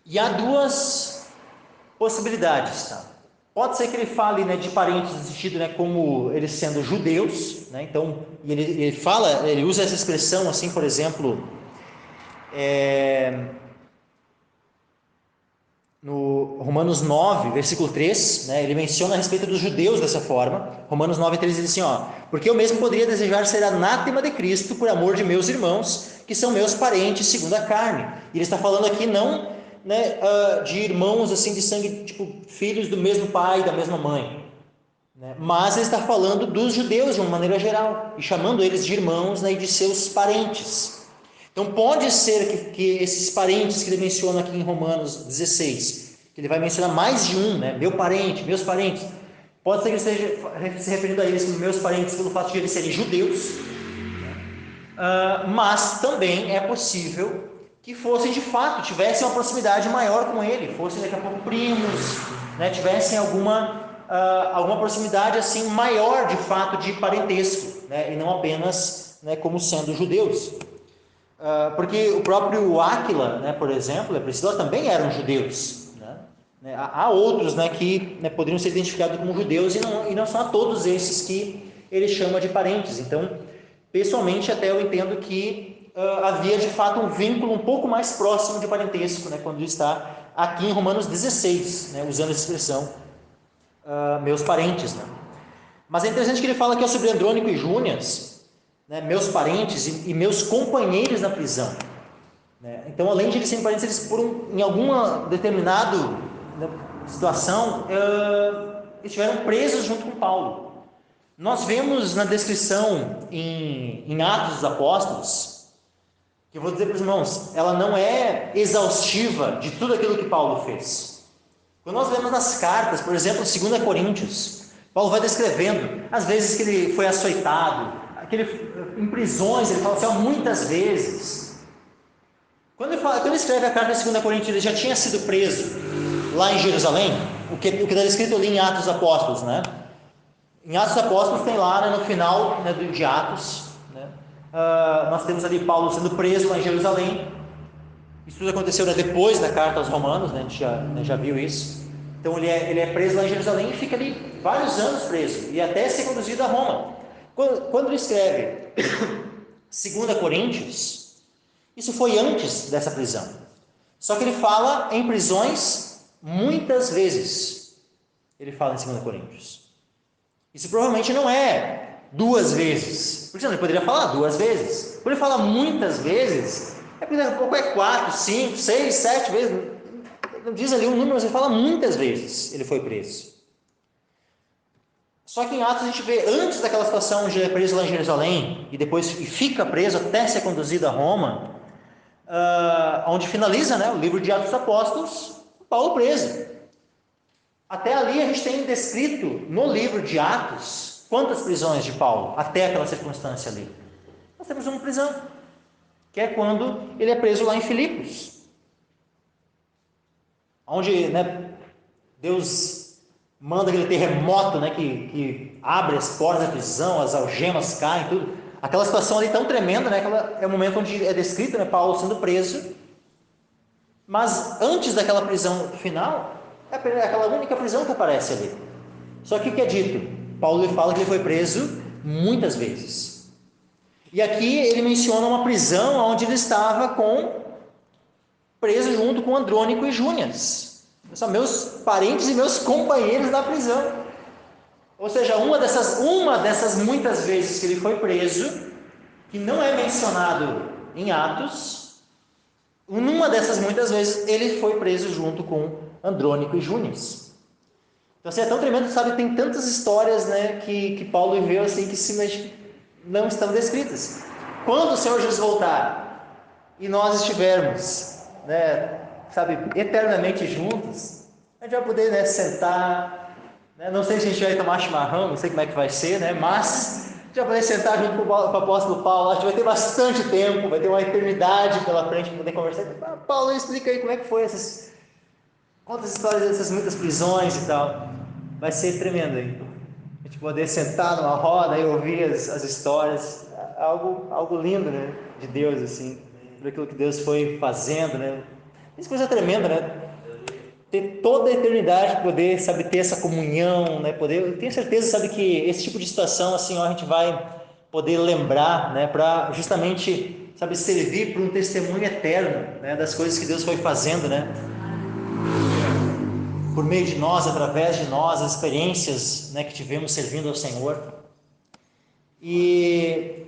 E há duas possibilidades, tá? Pode ser que ele fale, né, de parentes no sentido, né, como eles sendo judeus, né? Então, ele usa essa expressão assim, por exemplo, no Romanos 9, versículo 3, né, ele menciona a respeito dos judeus dessa forma. Romanos 9, 3 diz assim, porque eu mesmo poderia desejar ser anátema de Cristo por amor de meus irmãos, que são meus parentes segundo a carne. E ele está falando aqui não, né, de irmãos assim de sangue, tipo filhos do mesmo pai, da mesma mãe, né, mas ele está falando dos judeus de uma maneira geral, e chamando eles de irmãos, né, e de seus parentes. Então pode ser que esses parentes que ele menciona aqui em Romanos 16, que ele vai mencionar mais de um, né? Meu parente, meus parentes, pode ser que ele esteja se referindo a eles como meus parentes pelo fato de eles serem judeus, mas também é possível que fossem de fato, tivessem uma proximidade maior com ele, fossem daqui a pouco primos, né? Tivessem alguma proximidade assim maior de fato de parentesco, né? E não apenas, né, como sendo judeus. Porque o próprio Áquila, né, por exemplo, e a Priscila também eram judeus, né? Há outros, né, que, né, poderiam ser identificados como judeus e não são a todos esses que ele chama de parentes. Então, pessoalmente, até eu entendo que havia de fato um vínculo um pouco mais próximo de parentesco, né, quando está aqui em Romanos 16, né, usando essa expressão, meus parentes, né? Mas é interessante que ele fala aqui sobre Andrônico e Júnias, né, meus parentes e meus companheiros na prisão, né? Então, além de eles serem parentes, eles em alguma determinada, né, situação, estiveram presos junto com Paulo. Nós vemos na descrição em Atos dos Apóstolos, que eu vou dizer para os irmãos, ela não é exaustiva de tudo aquilo que Paulo fez. Quando nós vemos nas cartas, por exemplo, 2 Coríntios, Paulo vai descrevendo as vezes que ele foi açoitado, em prisões, ele fala assim, muitas vezes. Quando ele escreve a carta de 2 Coríntios, ele já tinha sido preso lá em Jerusalém, o que está escrito ali em Atos dos Apóstolos, né? Em Atos dos Apóstolos tem lá, né, no final, né, de Atos, né, nós temos ali Paulo sendo preso lá em Jerusalém. Isso tudo aconteceu, né, depois da carta aos Romanos, né, a gente já viu isso. Então ele é preso lá em Jerusalém e fica ali vários anos preso, e até ser conduzido a Roma. Quando ele escreve 2 Coríntios, isso foi antes dessa prisão. Só que ele fala em prisões muitas vezes. Ele fala em 2 Coríntios. Isso provavelmente não é 2 vezes. Por exemplo, ele poderia falar 2 vezes. Quando ele fala muitas vezes, porque daqui a pouco é 4, 5, 6, 7 vezes. Não diz ali um número, mas ele fala muitas vezes ele foi preso. Só que em Atos a gente vê, antes daquela situação onde ele é preso lá em Jerusalém, e depois fica preso até ser conduzido a Roma, onde finaliza, né, o livro de Atos dos Apóstolos, Paulo preso. Até ali a gente tem descrito no livro de Atos quantas prisões de Paulo, até aquela circunstância ali. Nós temos uma prisão, que é quando ele é preso lá em Filipos, onde, né, Deus manda aquele terremoto, né, que abre as portas da prisão, as algemas caem, tudo. Aquela situação ali tão tremenda, né, é o momento onde é descrito, né, Paulo sendo preso. Mas antes daquela prisão final, é aquela única prisão que aparece ali. Só que o que é dito? Paulo fala que ele foi preso muitas vezes. E aqui ele menciona uma prisão onde ele estava preso junto com Andrônico e Júnias. São meus parentes e meus companheiros na prisão. Ou seja, uma dessas muitas vezes que ele foi preso, que não é mencionado em Atos, numa dessas muitas vezes ele foi preso junto com Andrônico e Júnias. Então, assim, é tão tremendo, sabe? Tem tantas histórias, né, que Paulo viveu assim, que não estão descritas. Quando o Senhor Jesus voltar e nós estivermos, né, sabe, eternamente juntos, a gente vai poder, né, sentar, né, não sei se a gente vai tomar chimarrão, não sei como é que vai ser, né, mas a gente vai poder sentar junto com o apóstolo Paulo. A gente vai ter bastante tempo, vai ter uma eternidade pela frente para poder conversar. Paulo, explica aí como é que foi conta as histórias dessas muitas prisões e tal. Vai ser tremendo aí. A gente poder sentar numa roda e ouvir as histórias. Algo lindo, né? De Deus, assim. Por aquilo que Deus foi fazendo, né? Isso é coisa tremenda, né? Ter toda a eternidade, poder, sabe, ter essa comunhão, né? Eu tenho certeza, sabe, que esse tipo de situação, assim, ó, a gente vai poder lembrar, né? Para justamente, sabe, servir para um testemunho eterno, né? Das coisas que Deus foi fazendo, né? Por meio de nós, através de nós, as experiências, né, que tivemos servindo ao Senhor. E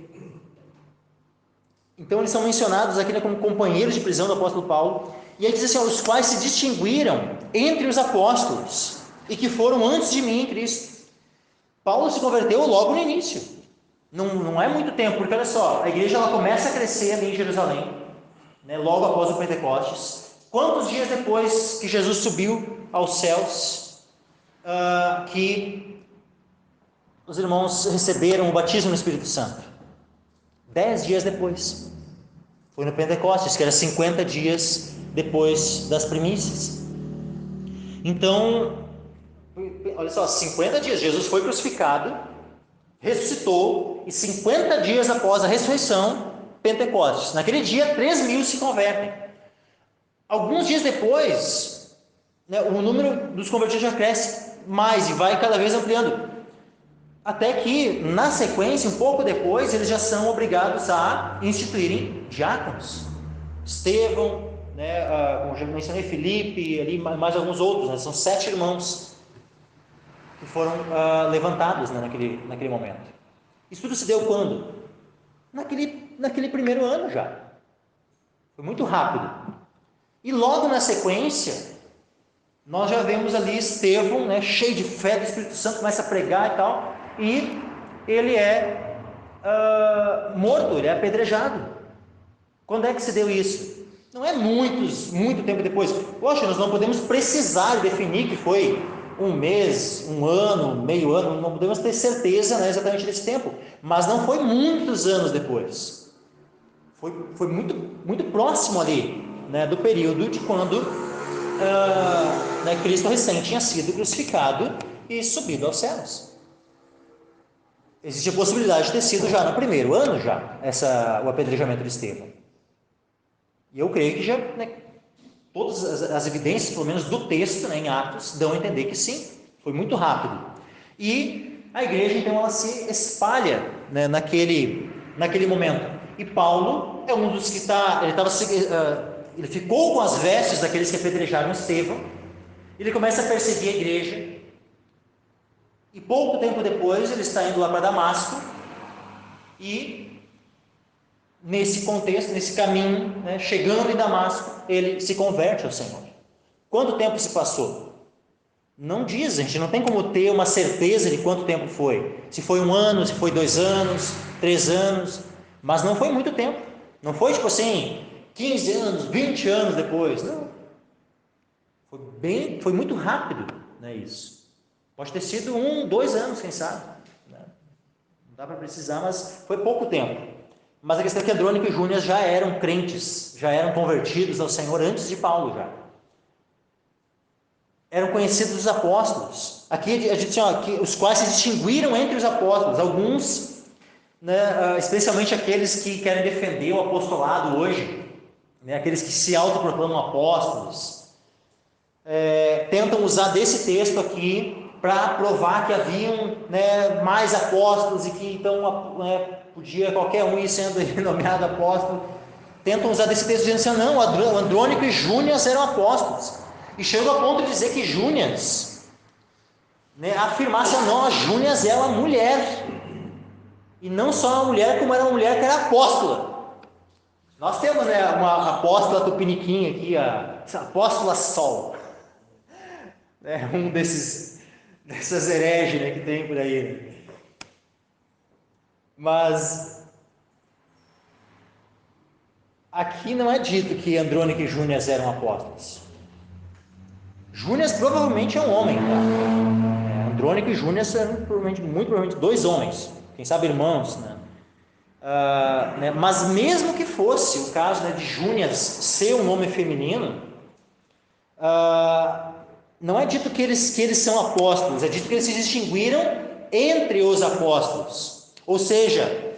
então eles são mencionados aqui, né, como companheiros de prisão do apóstolo Paulo, e ele diz assim, os quais se distinguiram entre os apóstolos e que foram antes de mim em Cristo. Paulo se converteu logo no início, não é muito tempo, porque olha só, a igreja ela começa a crescer ali em Jerusalém, né, logo após o Pentecostes. Quantos dias depois que Jesus subiu aos céus, que os irmãos receberam o batismo no Espírito Santo? 10 dias depois. Foi no Pentecostes, que era 50 dias depois das primícias. Então, olha só, 50 dias, Jesus foi crucificado, ressuscitou, e 50 dias após a ressurreição, Pentecostes. Naquele dia, 3.000 se convertem. Alguns dias depois, né, o número dos convertidos já cresce mais e vai cada vez ampliando. Até que, na sequência, um pouco depois, eles já são obrigados a instituírem diáconos. Estevão, né, como já mencionei, Filipe, ali, mais alguns outros, né, são 7 irmãos que foram levantados, né, naquele momento. Isso tudo se deu quando? Naquele primeiro ano já. Foi muito rápido. E logo na sequência, nós já vemos ali Estevão, né, cheio de fé do Espírito Santo, começa a pregar e tal, e ele é morto, ele é apedrejado. Quando é que se deu isso? Não é muito tempo depois. Poxa, nós não podemos precisar definir que foi um mês, um ano, meio ano, não podemos ter certeza, né, exatamente desse tempo, mas não foi muitos anos depois. Foi muito próximo ali, né, do período de quando Cristo recém tinha sido crucificado e subido aos céus. Existe a possibilidade de ter sido já no primeiro ano o apedrejamento de Estevão. E eu creio que já, né, todas as evidências, pelo menos do texto, né, em Atos, dão a entender que sim, foi muito rápido. E a igreja, então, ela se espalha, né, naquele momento. E Paulo é um dos que ele ficou com as vestes daqueles que apedrejaram Estevão, ele começa a perseguir a igreja, e pouco tempo depois ele está indo lá para Damasco, e nesse contexto, nesse caminho, né, chegando em Damasco, ele se converte ao Senhor. Quanto tempo se passou? Não diz, a gente não tem como ter uma certeza de quanto tempo foi. Se foi 1 ano, se foi 2 anos, 3 anos, mas não foi muito tempo. Não foi tipo assim, 15 anos, 20 anos depois. Não. Foi muito rápido, né, isso. Pode ter sido 1, 2 anos, quem sabe. Né? Não dá para precisar, mas foi pouco tempo. Mas a questão é que Andrônico e Júnias já eram crentes, já eram convertidos ao Senhor antes de Paulo já. Eram conhecidos dos apóstolos. Aqui a gente diz, os quais se distinguiram entre os apóstolos. Alguns, né, especialmente aqueles que querem defender o apostolado hoje, né, aqueles que se autoproclamam apóstolos, tentam usar desse texto aqui para provar que haviam, né, mais apóstolos e que então podia qualquer um ir sendo nomeado apóstolo. Tentam usar desse texto dizendo assim, não, Andrônico e Júnias eram apóstolos. E chegam a ponto de dizer que Júnias, né, afirmasse, não, a Júnias é uma mulher. E não só uma mulher, como era uma mulher que era apóstola. Nós temos, né, uma apóstola tupiniquim aqui, a apóstola Sol. Um dessas hereges, né, que tem por aí. Né? Mas aqui não é dito que Andrônico e Júnias eram apóstolos. Júnias provavelmente é um homem, tá? Andrônico e Júnias eram muito provavelmente 2 homens, quem sabe irmãos, né? Mas mesmo que fosse o caso, né, de Júnias ser um nome feminino, não é dito que eles são apóstolos, é dito que eles se distinguiram entre os apóstolos, ou seja,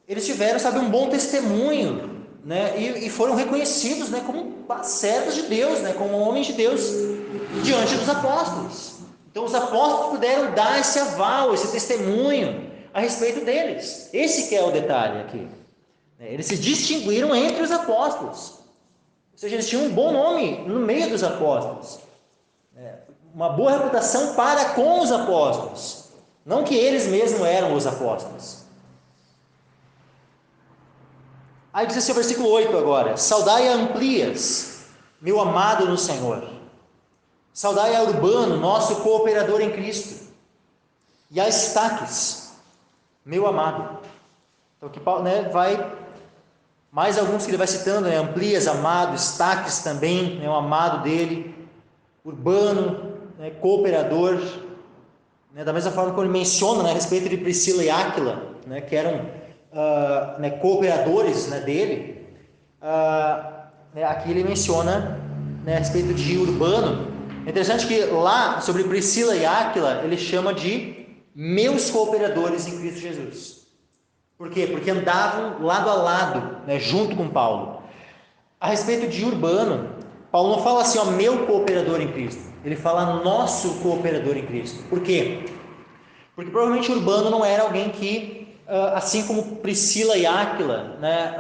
eles tiveram, sabe, um bom testemunho, né, e foram reconhecidos, né, como servos de Deus, né, como homens de Deus diante dos apóstolos. Então os apóstolos puderam dar esse aval, esse testemunho a respeito deles. Esse que é o detalhe aqui. Eles se distinguiram entre os apóstolos, ou seja, eles tinham um bom nome no meio dos apóstolos, uma boa reputação para com os apóstolos, não que eles mesmos eram os apóstolos. Aí diz assim o versículo 8 agora: saudai a Amplias, meu amado no Senhor. Saudai a Urbano, nosso cooperador em Cristo. E a Estaques, meu amado. Então aqui, né, vai mais alguns que ele vai citando, né? Amplias, amado, Estaques também, né, o amado dele, Urbano, né, cooperador, né, da mesma forma que ele menciona, né, a respeito de Priscila e Áquila, né, que eram cooperadores, né, dele. Aqui ele menciona, né, a respeito de Urbano. É interessante que lá, sobre Priscila e Áquila, ele chama de meus cooperadores em Cristo Jesus. Por quê? Porque andavam lado a lado, né, junto com Paulo. A respeito de Urbano, Paulo não fala assim, ó, meu cooperador em Cristo. Ele fala nosso cooperador em Cristo. Por quê? Porque provavelmente Urbano não era alguém que, assim como Priscila e Áquila, né,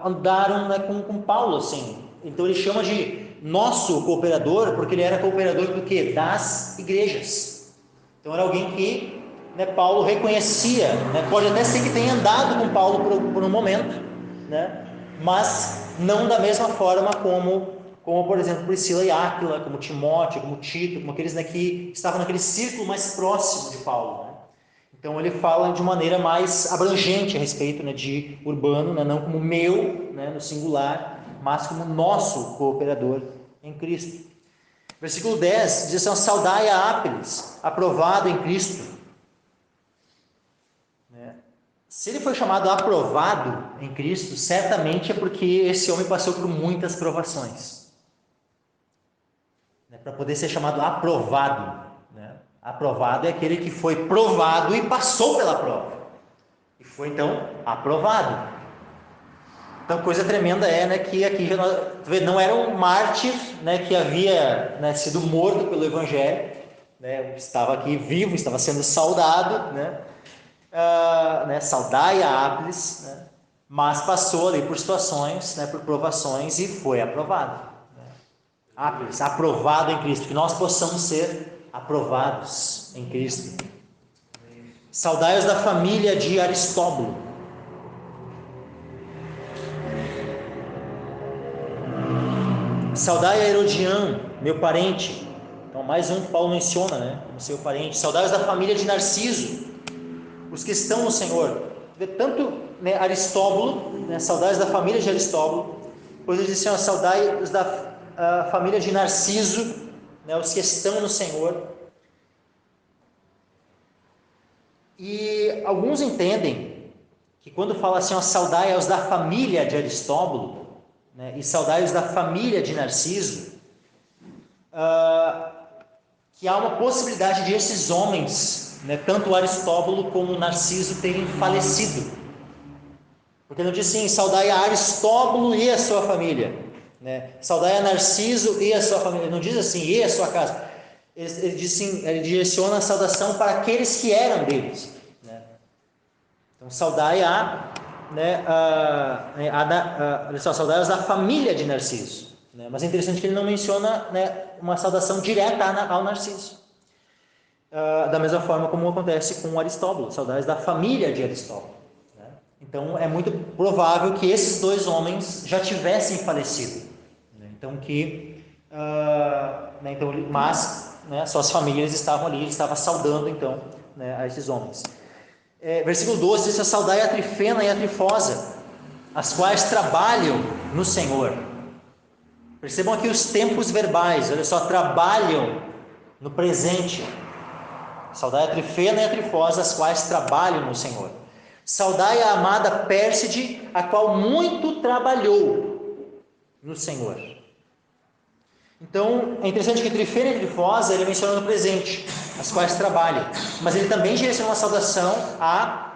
andaram, né, com Paulo, assim, Então ele chama de nosso cooperador, porque ele era cooperador do quê? Das igrejas. Então era alguém que, né, Paulo reconhecia, né? Pode até ser que tenha andado com Paulo por um momento, né? Mas não da mesma forma como por exemplo, Priscila e Áquila, como Timóteo, como Tito, como aqueles, né, que estavam naquele círculo mais próximo de Paulo, né? Então ele fala de maneira mais abrangente a respeito, né, de Urbano, né, não como meu, né, no singular, mas como nosso cooperador em Cristo. Versículo 10 diz assim: saudai a Ápiles, aprovado em Cristo. Se ele foi chamado aprovado em Cristo, certamente é porque esse homem passou por muitas provações, né, para poder ser chamado aprovado, né? Aprovado é aquele que foi provado e passou pela prova, e foi então aprovado. Então, coisa tremenda é, né, que aqui já não era um mártir, né, que havia, né, sido morto pelo Evangelho, né, estava aqui vivo, estava sendo saudado, né, saudai a Ápiles, né, mas passou ali por situações, né, por provações e foi aprovado. Né. Ápiles, aprovado em Cristo, que nós possamos ser aprovados em Cristo. Saudai-os da família de Aristóbulo. Saudai a Herodião, meu parente. Então, mais um que Paulo menciona, né, como seu parente. Saudai-os da família de Narciso, os que estão no Senhor. Tanto, né, Aristóbulo, né, saudai-os da família de Aristóbulo. Depois ele diz assim: saudai-os da família de Narciso, né, os que estão no Senhor. E alguns entendem que quando fala assim, saudai-os da família de Aristóbulo, né, e saudai-os da família de Narciso, que há uma possibilidade de esses homens, né, tanto Aristóbulo como Narciso, terem falecido. Porque não diz assim: saudai a Aristóbulo e a sua família, né? Saudai a Narciso e a sua família. Não diz assim: e a sua casa. Ele diz assim, ele direciona a saudação para aqueles que eram deles, né? Então, saudai saudai-os da família de Narciso, né? Mas é interessante que ele não menciona, né, uma saudação direta ao Narciso, da mesma forma como acontece com Aristóbulo, saudai-os da família de Aristóbulo, né? Então é muito provável que esses dois homens já tivessem falecido, né? Então mas, né, suas famílias estavam ali, ele estava saudando então, né, a esses homens. Versículo 12 diz: saudai a Trifena e a Trifosa, as quais trabalham no Senhor. Percebam aqui os tempos verbais, olha só, trabalham no presente. Saudai a Trifena e a Trifosa, as quais trabalham no Senhor. Saudai a amada Pérside, a qual muito trabalhou no Senhor. Então, é interessante que Trifena e Trifosa ele menciona no presente, as quais trabalham, mas ele também direciona uma saudação à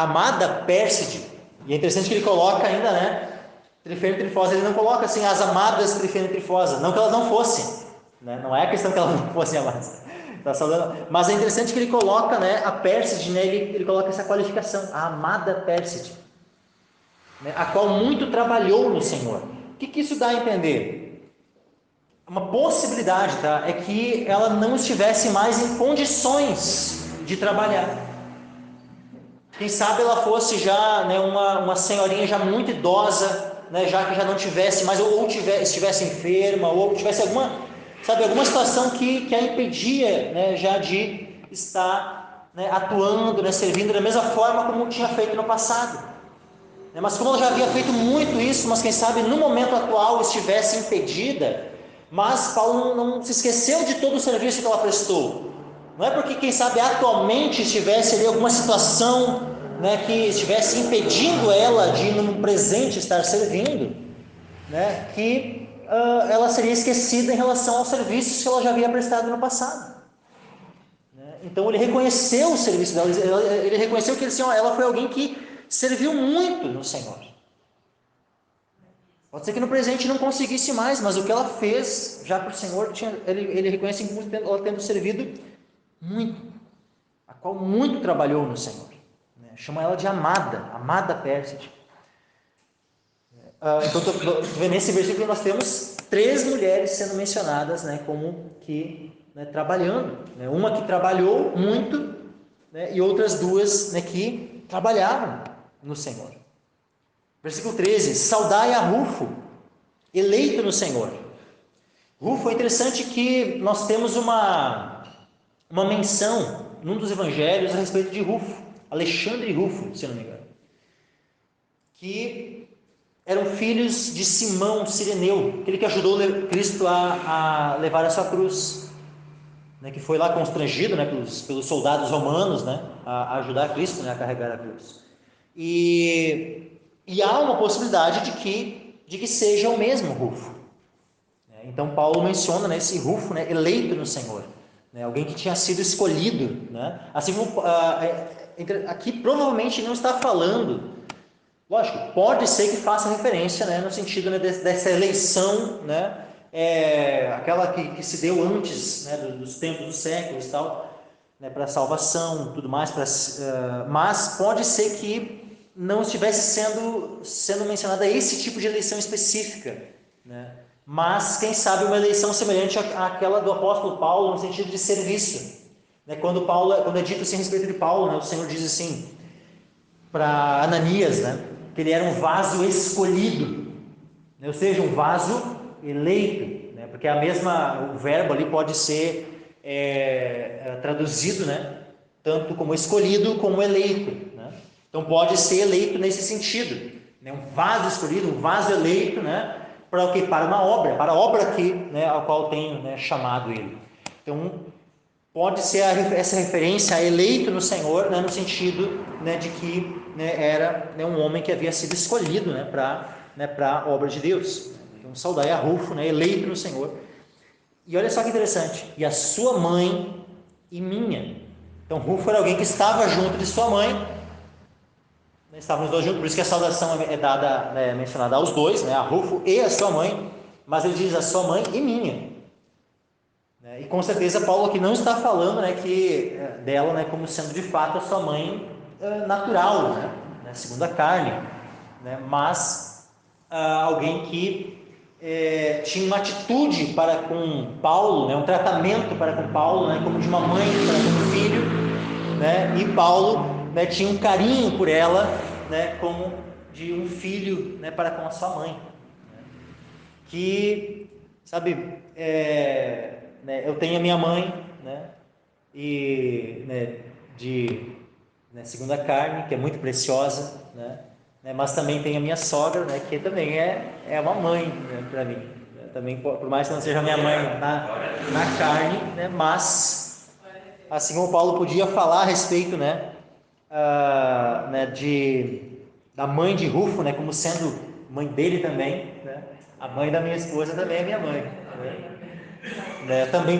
amada Pérside. E é interessante que ele coloca ainda, né, Trifena e Trifosa, ele não coloca assim, as amadas Trifena e Trifosa, não que elas não fossem, né? Não é a questão que elas não fossem amadas, tá saudando, mas é interessante que ele coloca, né, a Pérside, né, ele coloca essa qualificação, a amada Pérside, né, a qual muito trabalhou no Senhor. O que isso dá a entender? Uma possibilidade, tá, é que ela não estivesse mais em condições de trabalhar. Quem sabe ela fosse já, né, uma senhorinha já muito idosa, né, já que já não tivesse mais, ou estivesse enferma, ou tivesse alguma situação que a impedia, né, já de estar, né, atuando, né, servindo da mesma forma como tinha feito no passado. Mas como ela já havia feito muito isso, mas quem sabe no momento atual estivesse impedida, mas Paulo não se esqueceu de todo o serviço que ela prestou. Não é porque, quem sabe, atualmente estivesse ali alguma situação, né, que estivesse impedindo ela de no presente estar servindo, né, que ela seria esquecida em relação aos serviços que ela já havia prestado no passado. Então ele reconheceu o serviço dela, ele reconheceu que ela foi alguém que serviu muito no Senhor. Pode ser que no presente não conseguisse mais, mas o que ela fez já para o Senhor, ele reconhece como ela tendo servido muito, a qual muito trabalhou no Senhor. Chama ela de amada Pérside. Então, nesse versículo nós temos 3 mulheres sendo mencionadas, né, como que, né, trabalhando. Né, uma que trabalhou muito, né, e outras 2, né, que trabalharam no Senhor. Versículo 13: saudai a Rufo, eleito no Senhor. Rufo, é interessante que nós temos uma menção num dos evangelhos a respeito de Rufo, Alexandre Rufo, se não me engano, que eram filhos de Simão Cireneu, aquele que ajudou Cristo a levar a sua cruz, né, que foi lá constrangido, né, pelos soldados romanos, né, a ajudar Cristo, né, a carregar a cruz. E há uma possibilidade de que seja o mesmo Rufo. Então Paulo menciona, né, esse Rufo, né, eleito no Senhor, né, alguém que tinha sido escolhido, né, assim como aqui provavelmente não está falando, lógico, pode ser que faça referência, né, no sentido, né, dessa eleição, né, aquela que se deu antes, né, dos tempos, dos séculos e tal, né, para salvação, tudo mais, mas pode ser que não estivesse sendo mencionada esse tipo de eleição específica, né, mas quem sabe uma eleição semelhante àquela do apóstolo Paulo, no sentido de serviço, né, quando é dito assim a respeito de Paulo, né, o Senhor diz assim para Ananias, né, que ele era um vaso escolhido, né, ou seja, um vaso eleito, né, porque o verbo ali pode ser traduzido, né, tanto como escolhido como eleito, né? Então pode ser eleito nesse sentido, né, um vaso escolhido, um vaso eleito, né, para o que? Para uma obra, para a obra aqui, né, a qual tenho, né, chamado ele. Então pode ser essa referência a eleito no Senhor, né, no sentido, né, de que, né, era, né, um homem que havia sido escolhido, né, para a obra de Deus. Então saudai a Rufo, né, eleito no Senhor. E olha só que interessante, e a sua mãe e minha. Então Rufo era alguém que estava junto de sua mãe, né, estavam os dois juntos, por isso que a saudação é dada, né, mencionada aos dois, né, a Rufo e a sua mãe, mas ele diz a sua mãe e minha. E com certeza Paulo aqui não está falando, né, dela, né, como sendo de fato a sua mãe natural, né, segundo a carne, né, mas alguém que tinha uma atitude para com Paulo, né, um tratamento para com Paulo, né, como de uma mãe para com um filho, né, e Paulo, né, tinha um carinho por ela, né, como de um filho, né, para com a sua mãe, né, que, sabe, né, eu tenho a minha mãe, né, e, né, né, segunda carne, que é muito preciosa, né, mas também tenho a minha sogra, né, que também é uma mãe, né, para mim, né, também, por mais que não seja minha mãe na carne, né, mas assim como Paulo podia falar a respeito, né, da mãe de Rufo, né, como sendo mãe dele também, né, a mãe da minha esposa também é minha mãe, né, também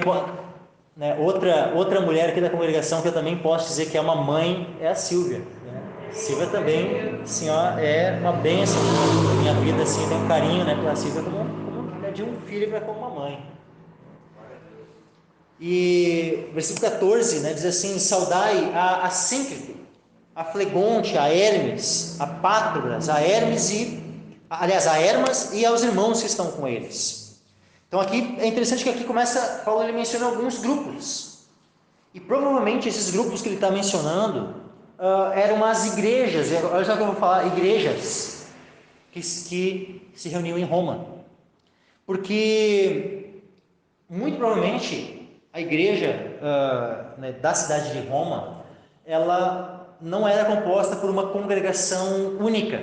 né, outra mulher aqui da congregação que eu também posso dizer que é uma mãe é a Silvia, né? Silvia também, assim, ó, é uma bênção na minha vida, assim, eu tenho um carinho, né, pela Silvia como né, de um filho para com uma mãe. E versículo 14, né, diz assim: saudai a Assíncrito, a Flegonte, a Hermes, a Pátrobras, a Hermes a Hermas e aos irmãos que estão com eles. Então aqui é interessante que aqui Paulo ele menciona alguns grupos, e provavelmente esses grupos que ele está mencionando eram as igrejas, olha só que eu vou falar, igrejas que se reuniam em Roma, porque muito provavelmente a igreja né, da cidade de Roma, ela não era composta por uma congregação única,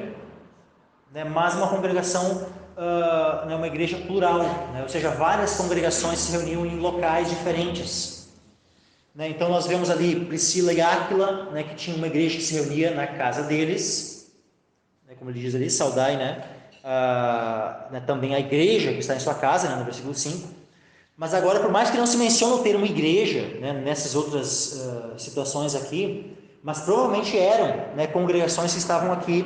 né, mas uma congregação, né, uma igreja plural, né, ou seja, várias congregações se reuniam em locais diferentes, né, então nós vemos ali Priscila e Áquila, né, que tinha uma igreja que se reunia na casa deles, né, como ele diz ali, saudai, né, também a igreja que está em sua casa, né, no versículo 5. Mas agora, por mais que não se mencione o termo igreja, né, nessas outras situações aqui, mas provavelmente eram, né, congregações que estavam aqui,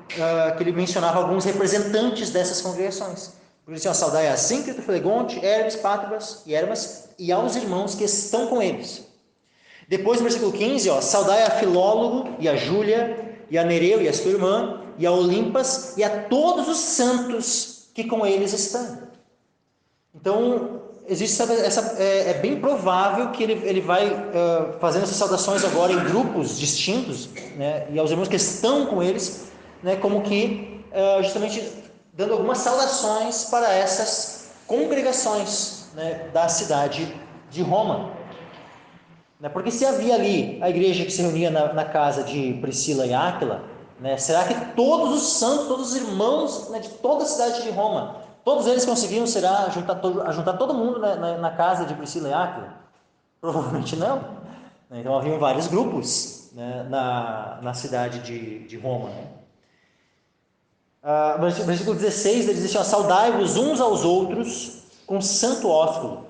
que ele mencionava alguns representantes dessas congregações. Por isso, saudai a Assíncrito, Flegonte, Hermes, Pátrobras e Hermas e aos irmãos que estão com eles. Depois, no versículo 15, saudai a Filólogo e a Júlia e a Nereu e a sua irmã e a Olimpas e a todos os santos que com eles estão. Então, existe é bem provável que ele vai fazendo essas saudações agora em grupos distintos, né, e aos irmãos que estão com eles, né, como que justamente dando algumas saudações para essas congregações, né, da cidade de Roma. Porque se havia ali a igreja que se reunia na casa de Priscila e Áquila, né, será que todos os santos, todos os irmãos, né, de toda a cidade de Roma, todos eles conseguiram juntar todo mundo na casa de Priscila e Áquila? Provavelmente não. Então haviam vários grupos, né, na cidade de Roma. Né? Versículo 16, ele diz assim: saudai-vos uns aos outros com santo ósculo.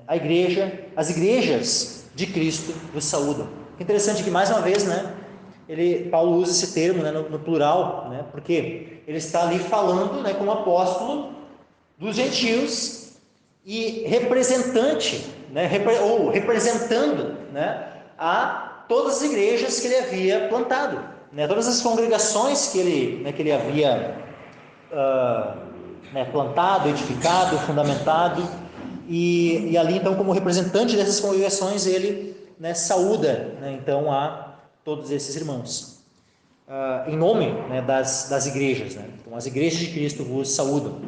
A igreja, as igrejas de Cristo vos saúdam. Interessante que, mais uma vez, né, Paulo usa esse termo, né, no plural, né, porque ele está ali falando, né, como apóstolo dos gentios e representante, né, ou representando, né, a todas as igrejas que ele havia plantado, né, todas as congregações que ele havia plantado, edificado, fundamentado. E ali, então, como representante dessas congregações, ele, né, saúda, né, então, a todos esses irmãos, em nome, né, das igrejas. Né? Então, as igrejas de Cristo vos saúdam.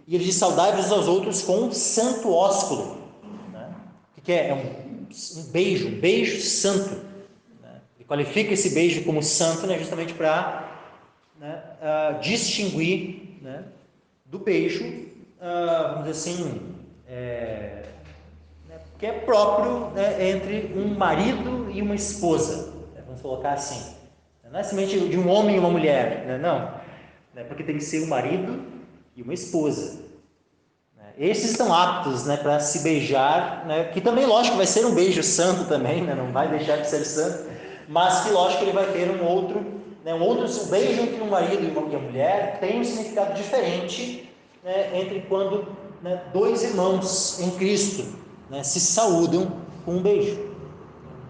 E ele diz: saudai-vos aos outros com um santo ósculo. Né? O que é? É um beijo santo. Né? Ele qualifica esse beijo como santo, né, justamente para, né, distinguir, né, do beijo, vamos dizer assim, que é próprio, né, entre um marido e uma esposa, né, vamos colocar assim. Não é somente de um homem e uma mulher, né, não, né, porque tem que ser um marido e uma esposa. Né. Esses estão aptos, né, para se beijar, né, que também, lógico, vai ser um beijo santo também, né, não vai deixar de ser santo, mas que, lógico, ele vai ter um outro beijo entre um marido e uma mulher tem um significado diferente, né, entre quando, né, dois irmãos em Cristo, né, se saúdam com um beijo.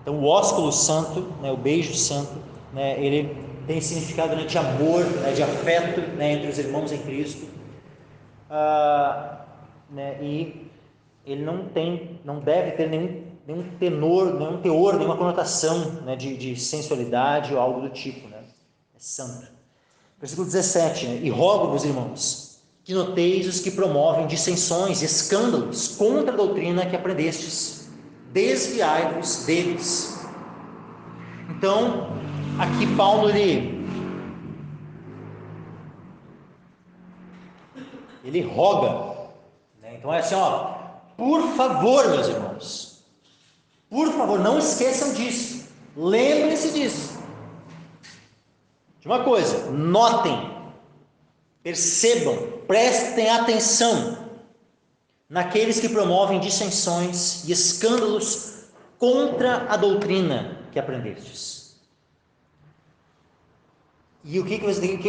Então, o ósculo santo, né, o beijo santo, né, ele tem significado, né, de amor, né, de afeto, né, entre os irmãos em Cristo, né, e ele não deve ter nenhum tenor, nenhum teor, nenhuma conotação, né, de sensualidade ou algo do tipo, né? É santo. Versículo 17, né? E rogo-vos, irmãos, que noteis os que promovem dissensões e escândalos contra a doutrina que aprendestes. Desviai-vos deles. Então, aqui Paulo, ele roga, né? Então é assim, por favor, meus irmãos, por favor, não esqueçam disso, lembrem-se disso. De uma coisa, notem, percebam, prestem atenção naqueles que promovem dissensões e escândalos contra a doutrina que aprendestes. E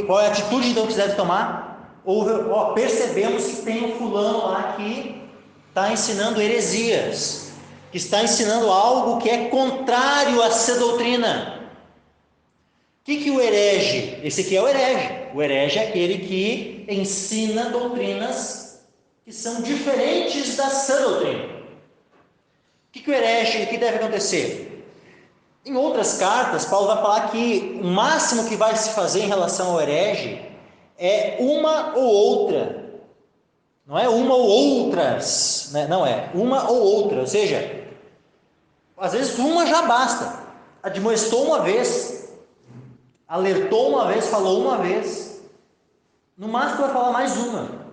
qual é a atitude então que você deve tomar? Percebemos que tem um fulano lá que está ensinando heresias, que está ensinando algo que é contrário a essa doutrina. O que o herege? Esse aqui é o herege. O herege é aquele que ensina doutrinas que são diferentes da sã doutrina. O que o herege, o que deve acontecer? Em outras cartas, Paulo vai falar que o máximo que vai se fazer em relação ao herege é uma ou outra. Não é uma ou outras, né? Não é uma ou outra. Ou seja, às vezes uma já basta. Admoestou uma vez, alertou uma vez, falou uma vez, no máximo vai falar mais uma.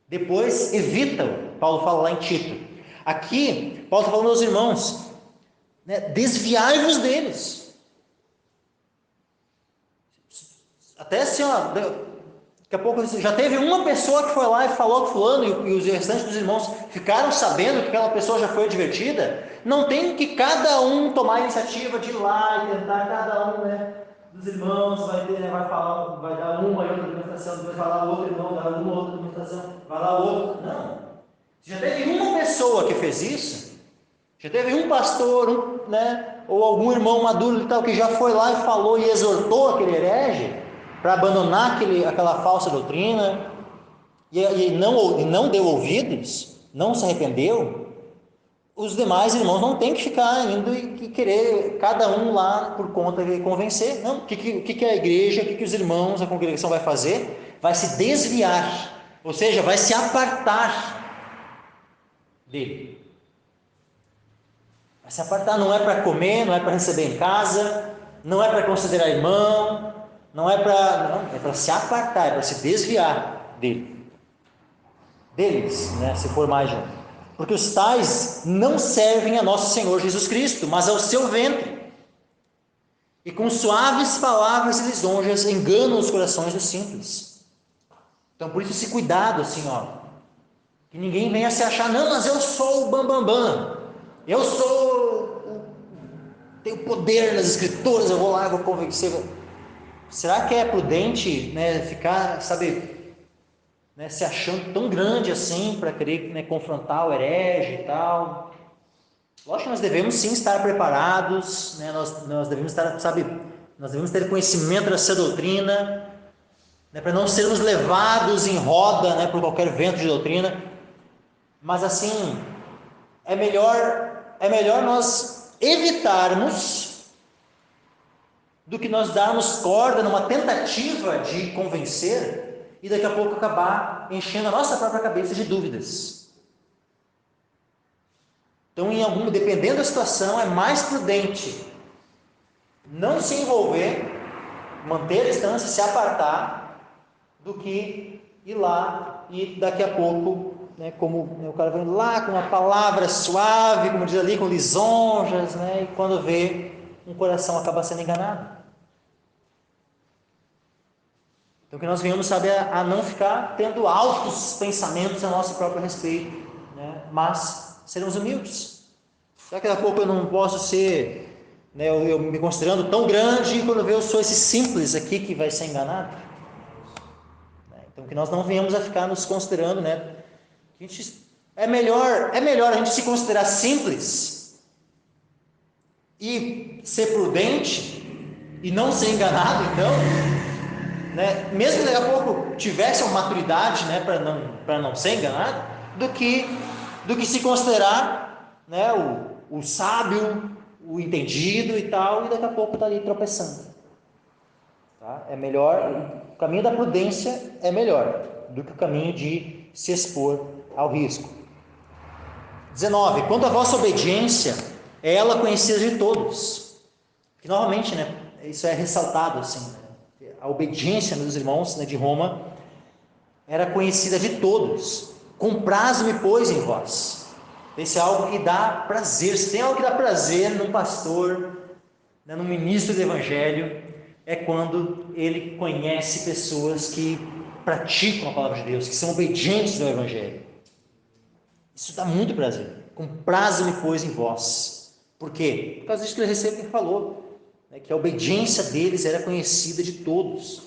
Depois evita-o. Paulo fala lá em Tito. Aqui, Paulo está falando aos irmãos, né, desviai-vos deles. Até assim, daqui a pouco já teve uma pessoa que foi lá e falou com fulano, e os restantes dos irmãos ficaram sabendo que aquela pessoa já foi advertida. Não tem que cada um tomar a iniciativa de ir lá e tentar, cada um, né, dos irmãos vai falar, vai dar uma e outra demonstração, depois vai lá o outro irmão, dar uma outra demonstração, vai lá o outro. Não. Já teve uma pessoa que fez isso, já teve um pastor, né, ou algum irmão maduro e tal, que já foi lá e falou e exortou aquele herege, para abandonar aquela falsa doutrina e não deu ouvidos, não se arrependeu, os demais irmãos não tem que ficar indo e querer cada um lá por conta de convencer. Não, o que a igreja, o que os irmãos, a congregação vai fazer? Vai se desviar, ou seja, vai se apartar dele. Vai se apartar, não é para comer, não é para receber em casa, não é para considerar irmão, não é para se apartar, é para se desviar deles, né, se for mais um. Porque os tais não servem a nosso Senhor Jesus Cristo, mas ao seu ventre. E com suaves palavras e lisonjas enganam os corações dos simples. Então, por isso, esse cuidado, assim, que ninguém venha se achar, não, mas eu sou o bambambam, eu tenho poder nas escrituras, eu vou lá, eu vou convencer. Será que é prudente, né, ficar, né, se achando tão grande assim para querer, né, confrontar o herege e tal? Lógico que nós devemos sim estar preparados, né, nós devemos estar, nós devemos ter conhecimento dessa doutrina, né, para não sermos levados em roda, né, por qualquer vento de doutrina. Mas assim, é melhor nós evitarmos do que nós darmos corda numa tentativa de convencer e daqui a pouco acabar enchendo a nossa própria cabeça de dúvidas. Então, dependendo da situação, é mais prudente não se envolver, manter a distância, se apartar, do que ir lá e daqui a pouco, né, como o cara vai lá com uma palavra suave, como diz ali, com lisonjas, né, e quando vê, um coração acaba sendo enganado. Então, que nós venhamos, a não ficar tendo altos pensamentos a nosso próprio respeito, né? Mas sermos humildes. Será que daqui a pouco eu não posso ser, né, eu me considerando tão grande, e quando eu sou esse simples aqui que vai ser enganado? Então, que nós não venhamos a ficar nos considerando, né? É melhor a gente se considerar simples e ser prudente e não ser enganado, então, né, mesmo que daqui a pouco tivesse uma maturidade, né, para não ser enganado, do que se considerar, né, o sábio, o entendido e tal, e daqui a pouco está ali tropeçando. Tá? É melhor, o caminho da prudência é melhor do que o caminho de se expor ao risco. 19. Quanto à vossa obediência, é ela conhecida de todos. Que novamente, né, isso é ressaltado assim, a obediência dos irmãos, né, de Roma era conhecida de todos. Comprazo-me, pois, em vós. Esse é algo que dá prazer. Se tem algo que dá prazer num pastor, né, num ministro do evangelho, é quando ele conhece pessoas que praticam a palavra de Deus, que são obedientes ao evangelho. Isso dá muito prazer. Comprazo-me, pois, em vós. Por quê? Por causa disso que ele recebe, que falou, né, que a obediência deles era conhecida de todos.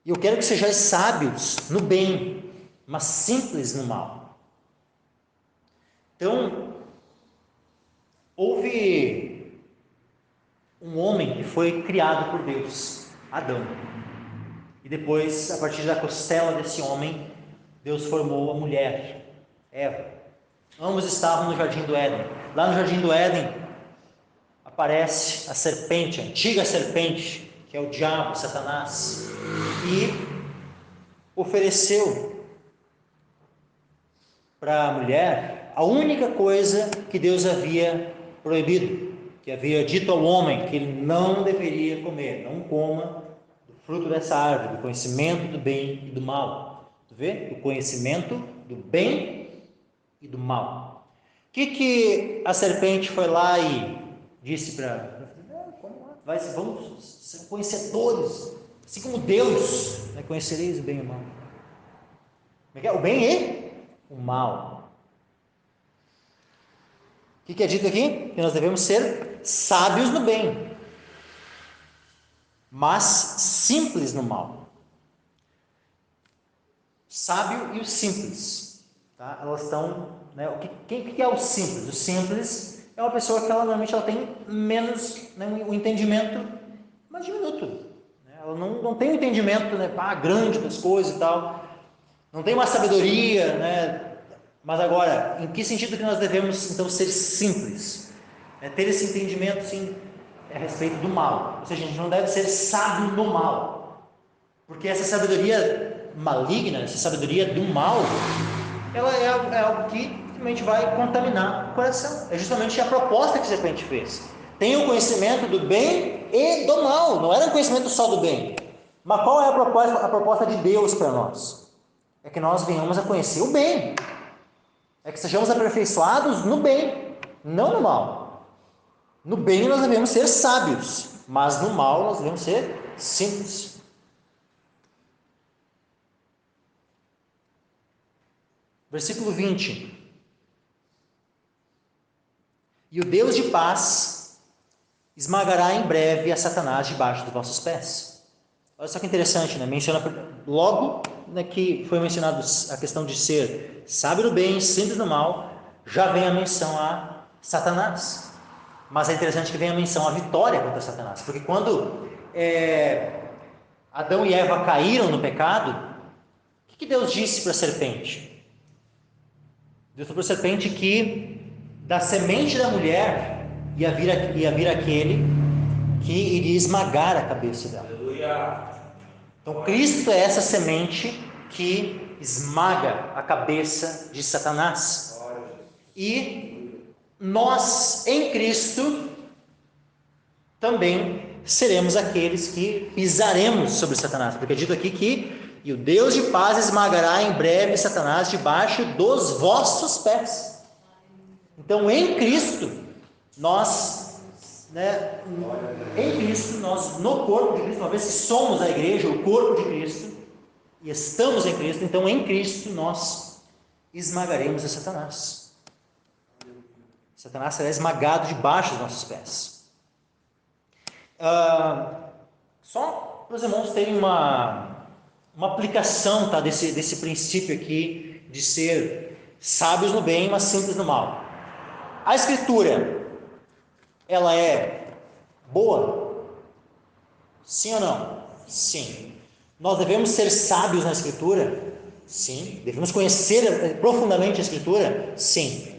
E eu quero que sejais sábios no bem, mas simples no mal. Então, houve um homem que foi criado por Deus, Adão. E depois, a partir da costela desse homem, Deus formou a mulher, Eva. Ambos estavam no Jardim do Éden. Lá no Jardim do Éden, aparece a serpente, a antiga serpente, que é o diabo, Satanás, e ofereceu para a mulher a única coisa que Deus havia proibido, que havia dito ao homem que ele não deveria comer. Não coma do fruto dessa árvore, do conhecimento do bem e do mal. Tu vê? Do conhecimento do bem e do mal. O que a serpente foi lá e disse para vamos ser conhecedores, assim como Deus, né? Conhecereis o bem e o mal. O bem e o mal. O que é dito aqui? Que nós devemos ser sábios no bem, mas simples no mal. Sábio e o simples, tá? Elas estão, né? O que é o simples? O simples é uma pessoa que normalmente ela tem menos, né, um entendimento mais diminuto. Né? Ela não tem um entendimento, né, grande das coisas e tal, não tem uma sabedoria, né? Mas agora, em que sentido que nós devemos então ser simples? Ter esse entendimento, sim, a respeito do mal. Ou seja, a gente não deve ser sábio no mal, porque essa sabedoria maligna, essa sabedoria do mal, ela é algo que realmente vai contaminar o coração. É justamente a proposta que o serpente fez. Tem o conhecimento do bem e do mal. Não era um conhecimento só do bem. Mas qual é a proposta de Deus para nós? É que nós venhamos a conhecer o bem. É que sejamos aperfeiçoados no bem, não no mal. No bem nós devemos ser sábios, mas no mal nós devemos ser simples. Versículo 20. E o Deus de paz esmagará em breve a Satanás debaixo dos vossos pés. Olha só que interessante, né? Menciona logo, né, que foi mencionado a questão de ser sábio no bem, simples no mal, já vem a menção a Satanás. Mas é interessante que venha a menção à vitória contra Satanás, porque quando Adão e Eva caíram no pecado, o que Deus disse para a serpente? Deus falou para a serpente que da semente da mulher ia vir aquele que iria esmagar a cabeça dela. Aleluia. Então Cristo é essa semente que esmaga a cabeça de Satanás. E nós, em Cristo, também seremos aqueles que pisaremos sobre Satanás, porque é dito aqui que e o Deus de paz esmagará em breve Satanás debaixo dos vossos pés. Então, em Cristo, nós, no corpo de Cristo, uma vez que somos a igreja, o corpo de Cristo, e estamos em Cristo, então em Cristo nós esmagaremos a Satanás. Satanás será esmagado debaixo dos nossos pés. Só para os irmãos terem uma aplicação, tá, desse princípio aqui de ser sábios no bem, mas simples no mal. A Escritura, ela é boa? Sim ou não? Sim. Nós devemos ser sábios na Escritura? Sim. Devemos conhecer profundamente a Escritura? Sim.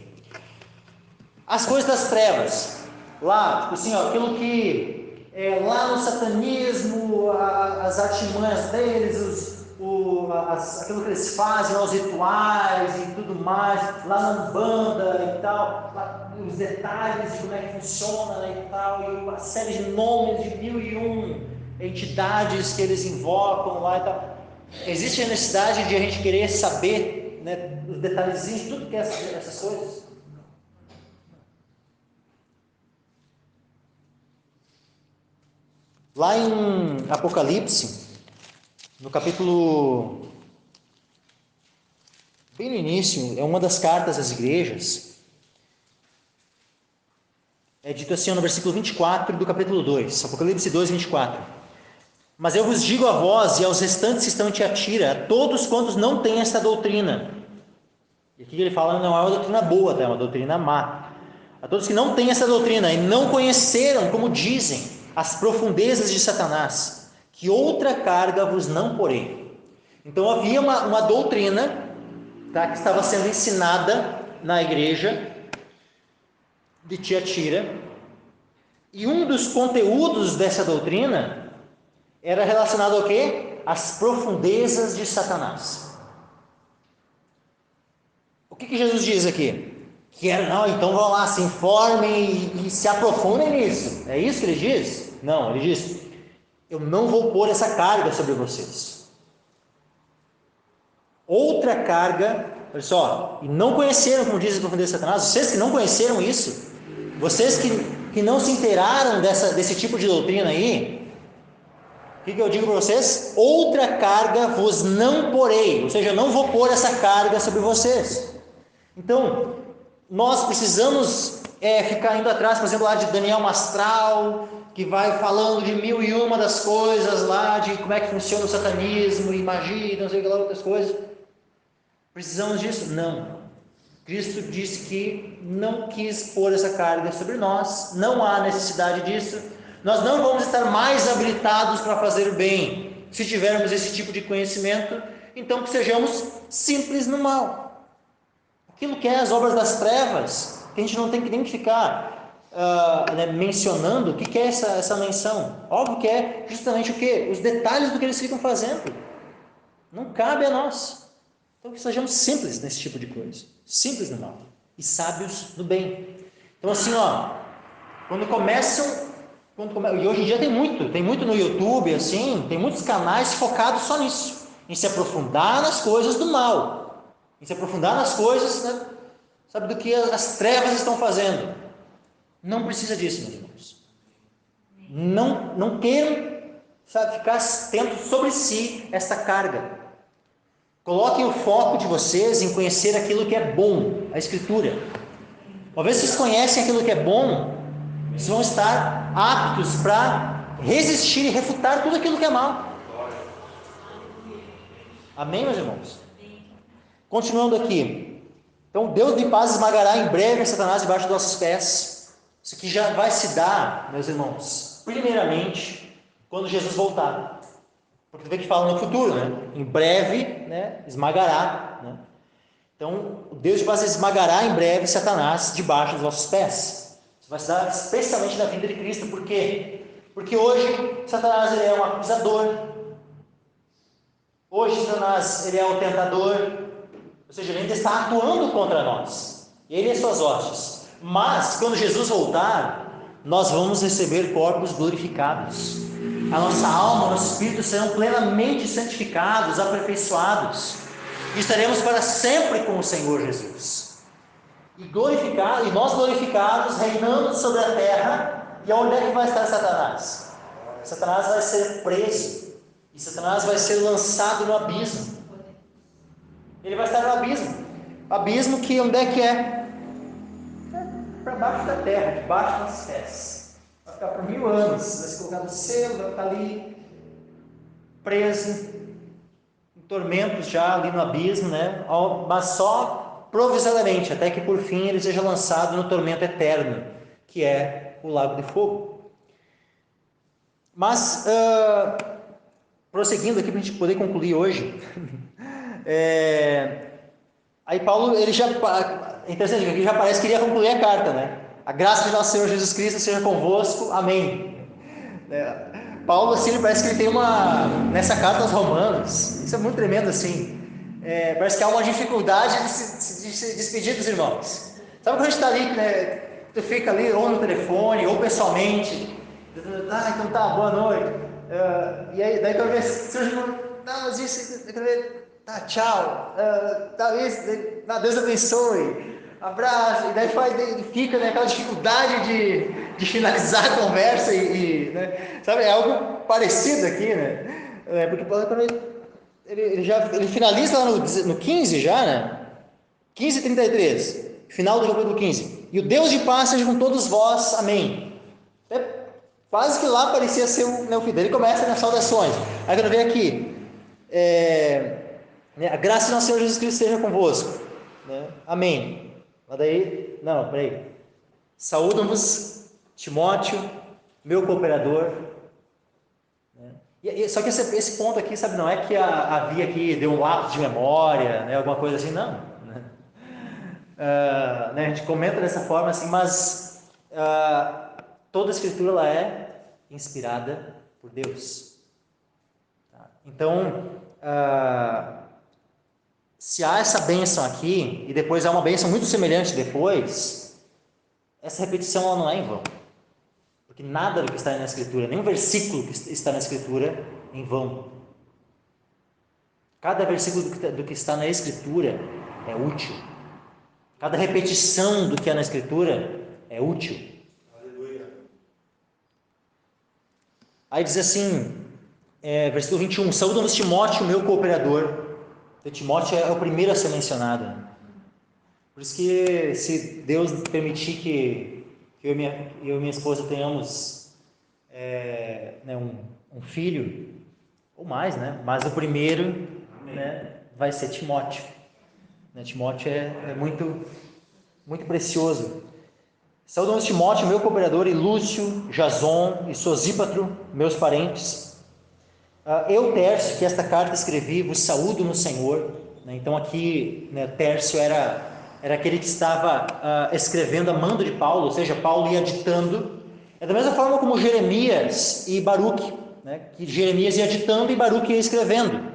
As coisas das trevas, lá, tipo assim, aquilo que lá no satanismo, as artimanhas deles, aquilo que eles fazem, os rituais e tudo mais, lá na Umbanda e tal, os detalhes de como é que funciona e tal, e uma série de nomes de 1001 entidades que eles invocam lá e tal. Existe a necessidade de a gente querer saber, né, os detalhezinhos de tudo que é essas coisas? Lá em Apocalipse, no capítulo, bem no início, é uma das cartas às igrejas, é dito assim no versículo 24 do capítulo 2, Apocalipse 2, 24. Mas eu vos digo a vós e aos restantes que estão em Tiatira, a todos quantos não têm esta doutrina, e aqui ele fala, não é uma doutrina boa, é uma doutrina má, a todos que não têm essa doutrina e não conheceram, como dizem, as profundezas de Satanás, que outra carga vos não porei. Então havia uma doutrina, tá, que estava sendo ensinada na igreja de Tiatira, e um dos conteúdos dessa doutrina era relacionado ao quê? As profundezas de Satanás. O que Jesus diz aqui? Que era, não, então vão lá, se informem e se aprofundem nisso. É isso que ele diz? Não, ele diz, eu não vou pôr essa carga sobre vocês. Outra carga, olha só, e não conheceram, como diz a profundeza de Satanás, vocês que não conheceram isso, vocês que não se inteiraram desse tipo de doutrina aí, o que eu digo para vocês? Outra carga vos não porei, ou seja, eu não vou pôr essa carga sobre vocês. Então, nós precisamos ficar indo atrás, por exemplo, lá de Daniel Mastral, que vai falando de 1001 das coisas lá, de como é que funciona o satanismo e magia, não sei o que lá, outras coisas. Precisamos disso? Não. Cristo disse que não quis pôr essa carga sobre nós, não há necessidade disso. Nós não vamos estar mais habilitados para fazer o bem se tivermos esse tipo de conhecimento, então que sejamos simples no mal. Aquilo que é as obras das trevas, que a gente não tem que nem ficar mencionando, o que é essa menção? Óbvio que é justamente o quê? Os detalhes do que eles ficam fazendo. Não cabe a nós. Então que sejamos simples nesse tipo de coisa. Simples no mal e sábios no bem. Então assim, e hoje em dia tem muito no YouTube, assim, tem muitos canais focados só nisso, em se aprofundar nas coisas do mal, em se aprofundar nas coisas, né, sabe, do que as trevas estão fazendo. Não precisa disso, meus irmãos. Não queiram, sabe, ficar tendo sobre si esta carga. Coloquem o foco de vocês em conhecer aquilo que é bom, a Escritura. Uma vez que vocês conhecem aquilo que é bom, vocês vão estar aptos para resistir e refutar tudo aquilo que é mal. Amém, meus irmãos? Continuando aqui. Então, Deus de paz esmagará em breve Satanás debaixo dos nossos pés. Isso aqui já vai se dar, meus irmãos, primeiramente, quando Jesus voltar. Porque tu vê que fala no futuro, né? Em breve, né? Esmagará, né? Então, o Deus de paz esmagará em breve Satanás debaixo dos vossos pés. Isso vai se dar especialmente na vinda de Cristo. Por quê? Porque hoje Satanás ele é um acusador. Hoje Satanás ele é o tentador. Ou seja, ele ainda está atuando contra nós. Ele e suas hostes. Mas, quando Jesus voltar, nós vamos receber corpos glorificados. A nossa alma, o nosso espírito serão plenamente santificados, aperfeiçoados. E estaremos para sempre com o Senhor Jesus. E nós glorificados, reinando sobre a terra. E onde é que vai estar Satanás? Satanás vai ser preso. E Satanás vai ser lançado no abismo. Ele vai estar no abismo. Abismo que onde é que é? Para baixo da terra, debaixo dos pés. Vai ficar por 1000 anos. Vai se colocar no selo, vai ficar ali preso, em tormentos já ali no abismo, né? Mas só provisoriamente, até que por fim ele seja lançado no tormento eterno, que é o lago de fogo. Mas, prosseguindo aqui para a gente poder concluir hoje, aí Paulo, ele já, é interessante que aqui já parece que iria concluir a carta, né? A graça de nosso Senhor Jesus Cristo seja convosco, amém. Paulo, assim, parece que ele tem nessa carta aos Romanos, isso é muito tremendo, assim, parece que há uma dificuldade de se despedir dos irmãos. Sabe quando a gente está ali, né, tu fica ali, ou no telefone, ou pessoalmente, então tá, boa noite, e aí, daí talvez surge mas isso, tá, tchau, tá isso, Deus abençoe, abraço, e daí fica, né, aquela dificuldade de finalizar a conversa né, sabe, é algo parecido aqui, né, porque quando ele finaliza lá no 15 já, né, 15:33, final do capítulo 15, e o Deus de paz seja com todos vós, amém. Quase que lá parecia ser o fim dele, começa nas saudações, aí quando vem aqui, a graça de nosso Senhor Jesus Cristo seja convosco, né, amém. Mas daí, peraí. Saúdam-vos, Timóteo, meu cooperador. Né? Só que esse ponto aqui, sabe, não é que havia aqui, deu um ato de memória, né, alguma coisa assim, não. Né? A gente comenta dessa forma assim, mas toda a Escritura ela é inspirada por Deus. Tá? Então, se há essa bênção aqui, e depois há uma bênção muito semelhante depois, essa repetição ela não é em vão. Porque nada do que está na Escritura, nenhum versículo que está na Escritura é em vão. Cada versículo do que está na Escritura é útil. Cada repetição do que há na Escritura é útil. Aleluia. Aí diz assim, versículo 21, saúdamos Timóteo, meu cooperador. Então, Timóteo é o primeiro a ser mencionado. Né? Por isso que, se Deus permitir que eu e minha esposa tenhamos um filho, ou mais, né? Mas o primeiro, né, vai ser Timóteo. né? Timóteo é muito, muito precioso. Saúdamos Timóteo, meu cooperador, e Lúcio, Jason e Sosípatro, meus parentes. Eu, Tércio, que esta carta escrevi, vos saúdo no Senhor. Então aqui, né, Tércio era aquele que estava escrevendo a mando de Paulo, ou seja, Paulo ia ditando. É da mesma forma como Jeremias e Baruque, né, que Jeremias ia ditando e Baruque ia escrevendo.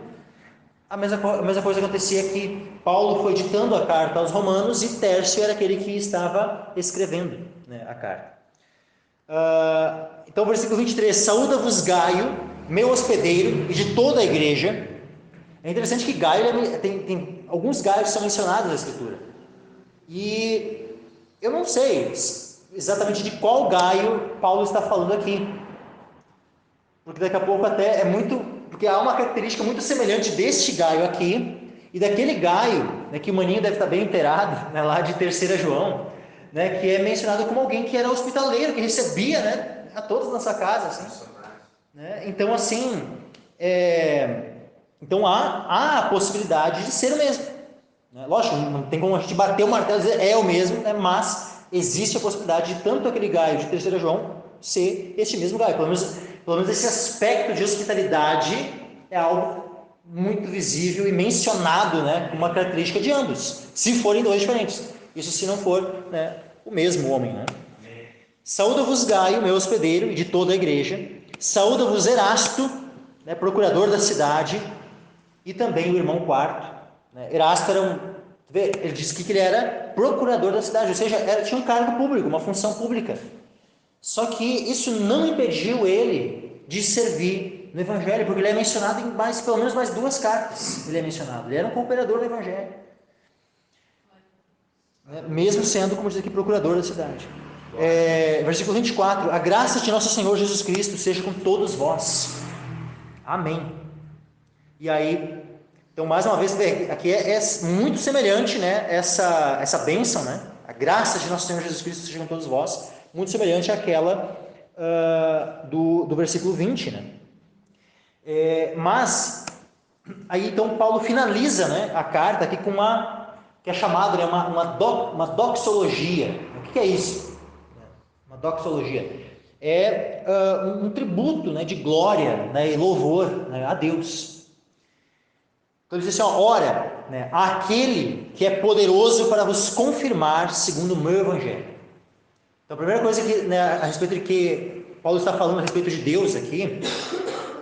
A mesma coisa acontecia aqui. Paulo foi ditando a carta aos romanos e Tércio era aquele que estava escrevendo, né, a carta. Então, versículo 23, saúda-vos Gaio, meu hospedeiro, e de toda a igreja. É interessante que Gaio, tem alguns Gaios que são mencionados na Escritura. E eu não sei exatamente de qual Gaio Paulo está falando aqui. Porque daqui a pouco até porque há uma característica muito semelhante deste Gaio aqui, e daquele Gaio, né, que o maninho deve estar bem inteirado, né, lá de 3 João, né, que é mencionado como alguém que era hospitaleiro, que recebia, né, a todos na sua casa, assim, né? Então, assim, então há a possibilidade de ser o mesmo, né? Lógico, não tem como a gente bater o martelo e dizer é o mesmo, né? Mas existe a possibilidade de tanto aquele Gaio de 3 João ser este mesmo Gaio. Pelo menos esse aspecto de hospitalidade é algo muito visível e mencionado, né, como uma característica de ambos, se forem dois diferentes. Isso se não for, né, o mesmo homem, né? Saúda-vos Gaio, meu hospedeiro, e de toda a igreja. Saúda-vos Erasto, né, procurador da cidade, e também o irmão Quarto. Né? Erasto ele disse que ele era procurador da cidade, ou seja, tinha um cargo público, uma função pública. Só que isso não impediu ele de servir no Evangelho, porque ele é mencionado em pelo menos mais 2 cartas. Ele é mencionado. Ele era um cooperador do Evangelho, mesmo sendo, como diz aqui, procurador da cidade. Versículo 24: a graça de nosso Senhor Jesus Cristo seja com todos vós. Amém. E aí, então, mais uma vez, aqui é muito semelhante, né, essa bênção, né? A graça de nosso Senhor Jesus Cristo seja com todos vós, muito semelhante àquela do versículo 20, né? Mas, aí então Paulo finaliza, né, a carta aqui com que é chamada, né, uma doxologia. O que é isso? Uma doxologia. É um tributo, né, de glória, né, e louvor, né, a Deus. Então ele diz assim, ora, né, àquele que é poderoso para vos confirmar segundo o meu evangelho. Então a primeira coisa que, né, a respeito de que Paulo está falando a respeito de Deus aqui,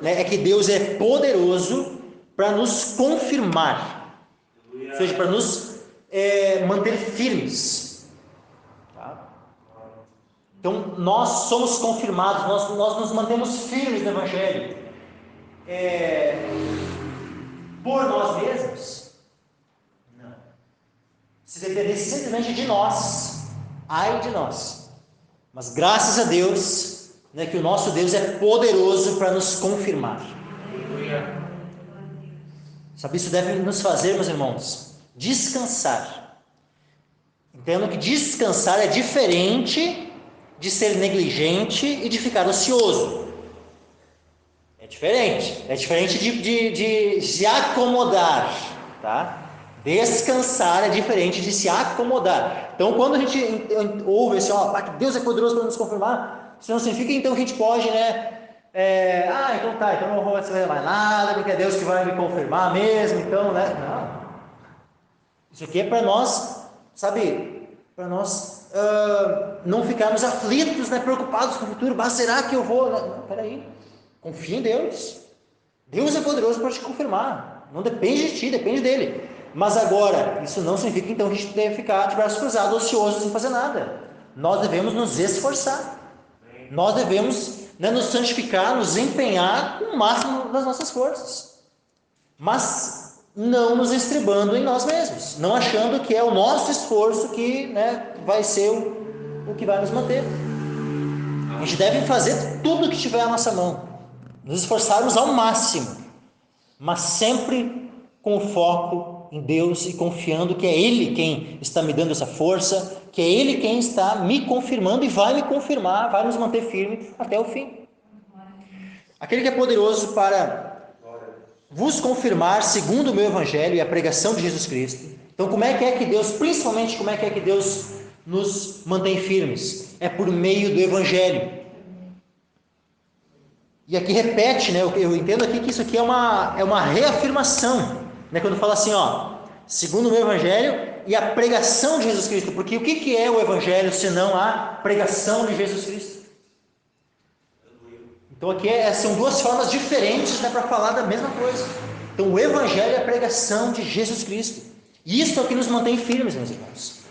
né, é que Deus é poderoso para nos confirmar, ou seja, para nos manter firmes. Tá? Então nós somos confirmados, nós nos mantemos firmes no evangelho. Por nós mesmos? Não. Se dependesse simplesmente de nós, ai de nós. Mas graças a Deus, né, que o nosso Deus é poderoso para nos confirmar. Sabe, isso deve nos fazer, meus irmãos, descansar. Entendam que descansar é diferente de ser negligente e de ficar ocioso. É diferente de se acomodar, tá? Descansar é diferente de se acomodar. Então, quando a gente ouve assim, que Deus é poderoso para nos confirmar, isso não significa então que a gente pode, né? Então tá, então não vou fazer mais nada, porque é Deus que vai me confirmar mesmo, então, né? Não. Isso aqui é para nós, sabe? Para nós não ficarmos aflitos, né? Preocupados com o futuro. Mas será que eu vou? Não, peraí. Confia em Deus. Deus é poderoso para te confirmar. Não depende de ti, depende dele. Mas agora, isso não significa então que a gente deve ficar de braços cruzados, ociosos, sem fazer nada. Nós devemos nos esforçar. Nós devemos, né, nos santificar, nos empenhar com o máximo das nossas forças. Mas não nos estribando em nós mesmos. Não achando que é o nosso esforço que, né, vai ser o que vai nos manter. A gente deve fazer tudo o que estiver à nossa mão. Nos esforçarmos ao máximo, mas sempre com foco em Deus e confiando que é Ele quem está me dando essa força, que é Ele quem está me confirmando e vai me confirmar, vai nos manter firme até o fim. Aquele que é poderoso para vos confirmar segundo o meu evangelho e a pregação de Jesus Cristo, Então, como é que Deus, principalmente, como é que Deus nos mantém firmes? É por meio do Evangelho. E aqui repete, né? Eu entendo aqui que isso aqui é uma reafirmação, né? Quando fala assim, segundo o meu Evangelho e a pregação de Jesus Cristo. Porque o que é o Evangelho senão a pregação de Jesus Cristo? Então aqui são duas formas diferentes, né, para falar da mesma coisa. Então o Evangelho é a pregação de Jesus Cristo. E isso é o que nos mantém firmes, meus irmãos.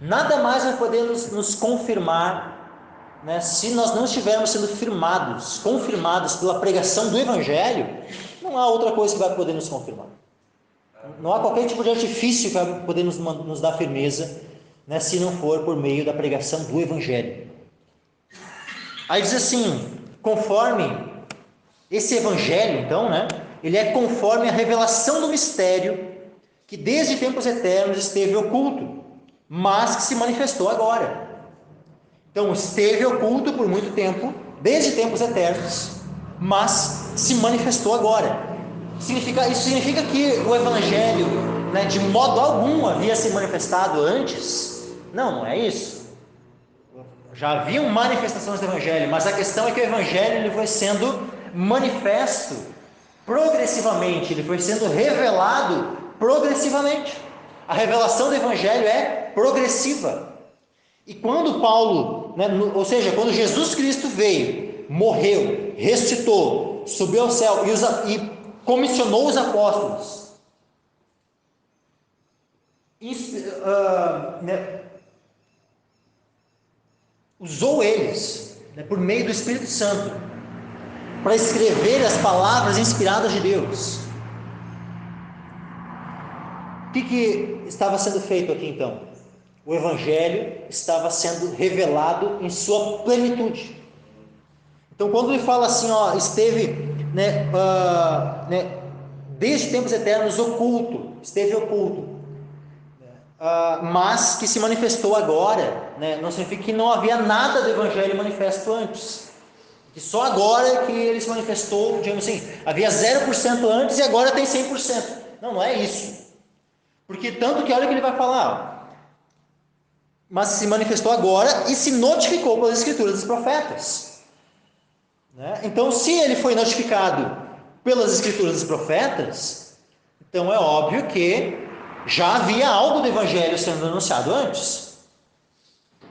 Nada mais vai poder nos confirmar, né, se nós não estivermos sendo confirmados pela pregação do Evangelho. Não há outra coisa que vai poder nos confirmar. Não há qualquer tipo de artifício que vai poder nos dar firmeza, né, se não for por meio da pregação do Evangelho. Aí diz assim, conforme esse Evangelho, então, né, ele é conforme a revelação do mistério que desde tempos eternos esteve oculto, mas que se manifestou agora. Então, esteve oculto por muito tempo, desde tempos eternos, mas se manifestou agora. Isso significa que o Evangelho, né, de modo algum havia se manifestado antes? Não é isso. Já haviam manifestações do Evangelho, mas a questão é que o Evangelho ele foi sendo manifesto progressivamente, ele foi sendo revelado progressivamente. A revelação do Evangelho é progressiva. E quando Paulo, né, ou seja, quando Jesus Cristo veio, morreu, ressuscitou, subiu ao céu e comissionou os apóstolos, usou eles, né, por meio do Espírito Santo, para escrever as palavras inspiradas de Deus. O que estava sendo feito aqui então? O Evangelho estava sendo revelado em sua plenitude. Então, quando ele fala assim, esteve, desde tempos eternos esteve oculto, mas que se manifestou agora, né, não significa que não havia nada do Evangelho manifesto antes, que só agora que ele se manifestou, digamos assim, havia 0% antes e agora tem 100%. Não é isso. Porque tanto que olha o que ele vai falar, mas se manifestou agora e se notificou pelas Escrituras dos profetas. Né? Então, se ele foi notificado pelas Escrituras dos profetas, então é óbvio que já havia algo do Evangelho sendo anunciado antes.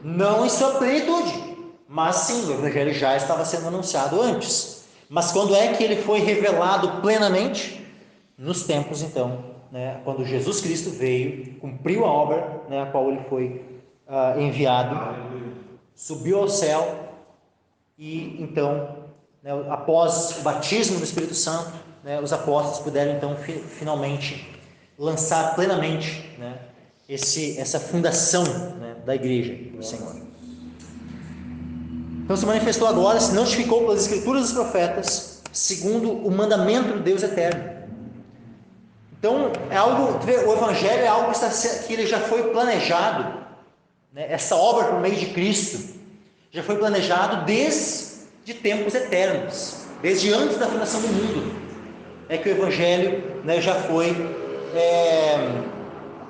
Não em sua plenitude, mas sim, o Evangelho já estava sendo anunciado antes. Mas quando é que ele foi revelado plenamente? Nos tempos, então, né, quando Jesus Cristo veio, cumpriu a obra, né, a qual ele foi enviado, subiu ao céu e então, né, após o batismo do Espírito Santo, né, os apóstolos puderam então finalmente lançar plenamente, né, essa fundação, né, da igreja do Senhor. Então se manifestou agora, se notificou pelas Escrituras dos profetas, segundo o mandamento do Deus eterno. Então o Evangelho é algo que ele já foi planejado, né, essa obra por meio de Cristo já foi planejado desde tempos eternos, desde antes da fundação do mundo. É que o Evangelho, né, já foi,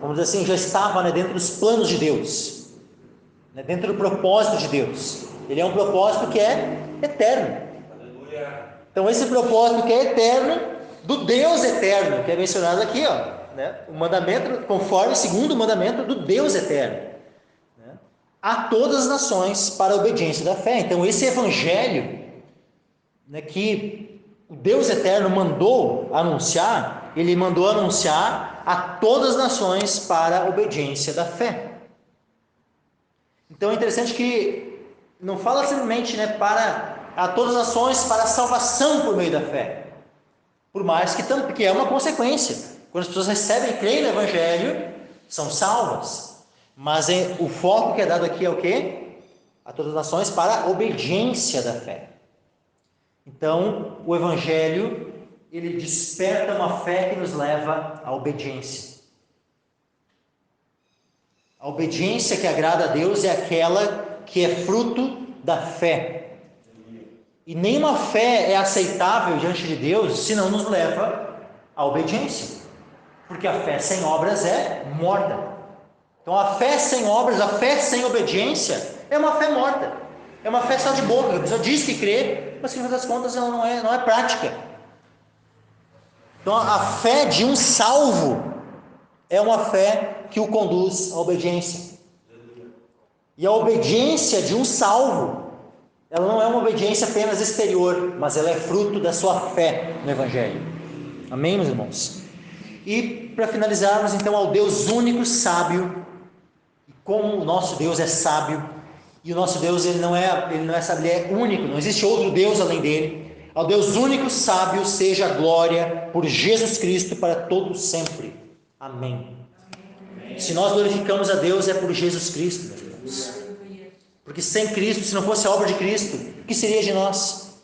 vamos dizer assim, já estava, né, dentro dos planos de Deus, né, dentro do propósito de Deus. Ele é um propósito que é eterno. Então esse propósito que é eterno, do Deus eterno, que é mencionado aqui, né, o mandamento, conforme segundo o mandamento do Deus eterno, né, a todas as nações para a obediência da fé. Então esse Evangelho, né, que o Deus eterno mandou anunciar, ele mandou anunciar a todas as nações para a obediência da fé. Então é interessante que não fala simplesmente, né, para a todas as nações para a salvação por meio da fé, por mais que é uma consequência. Quando as pessoas recebem e creem no Evangelho, são salvas. Mas o foco que é dado aqui é o quê? A todas as nações para a obediência da fé. Então, o Evangelho, ele desperta uma fé que nos leva à obediência. A obediência que agrada a Deus é aquela que é fruto da fé. E nenhuma fé é aceitável diante de Deus se não nos leva à obediência. Porque a fé sem obras é morta. Então a fé sem obras, a fé sem obediência é uma fé morta. É uma fé só de boca. A pessoa diz que crê, mas no fim das contas ela não é prática. Então a fé de um salvo é uma fé que o conduz à obediência. E a obediência de um salvo, ela não é uma obediência apenas exterior, mas ela é fruto da sua fé no Evangelho. Amém, meus irmãos? E para finalizarmos então, ao Deus único, sábio, e como o nosso Deus é sábio, e o nosso Deus ele não é sábio, ele é único, não existe outro Deus além dele. Ao Deus único, sábio, seja a glória por Jesus Cristo para todos sempre. Amém. Se nós glorificamos a Deus é por Jesus Cristo, meus irmãos. Porque sem Cristo, se não fosse a obra de Cristo, o que seria de nós?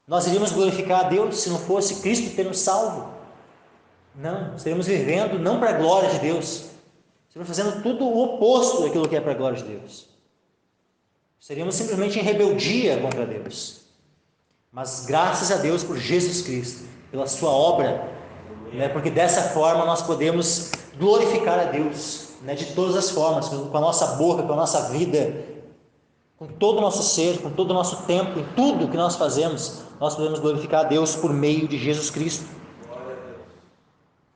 Nós iríamos glorificar a Deus se não fosse Cristo ter nos salvo? Não, estaríamos vivendo não para a glória de Deus, estaríamos fazendo tudo o oposto daquilo que é para a glória de Deus. Seríamos simplesmente em rebeldia contra Deus. Mas graças a Deus por Jesus Cristo, pela sua obra, porque dessa forma nós podemos glorificar a Deus, de todas as formas, com a nossa boca, com a nossa vida, com todo o nosso ser, com todo o nosso tempo, em tudo que nós fazemos, nós podemos glorificar a Deus por meio de Jesus Cristo.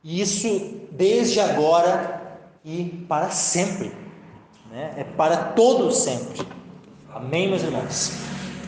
E isso desde agora e para sempre, é para todos sempre. Amém, meus irmãos?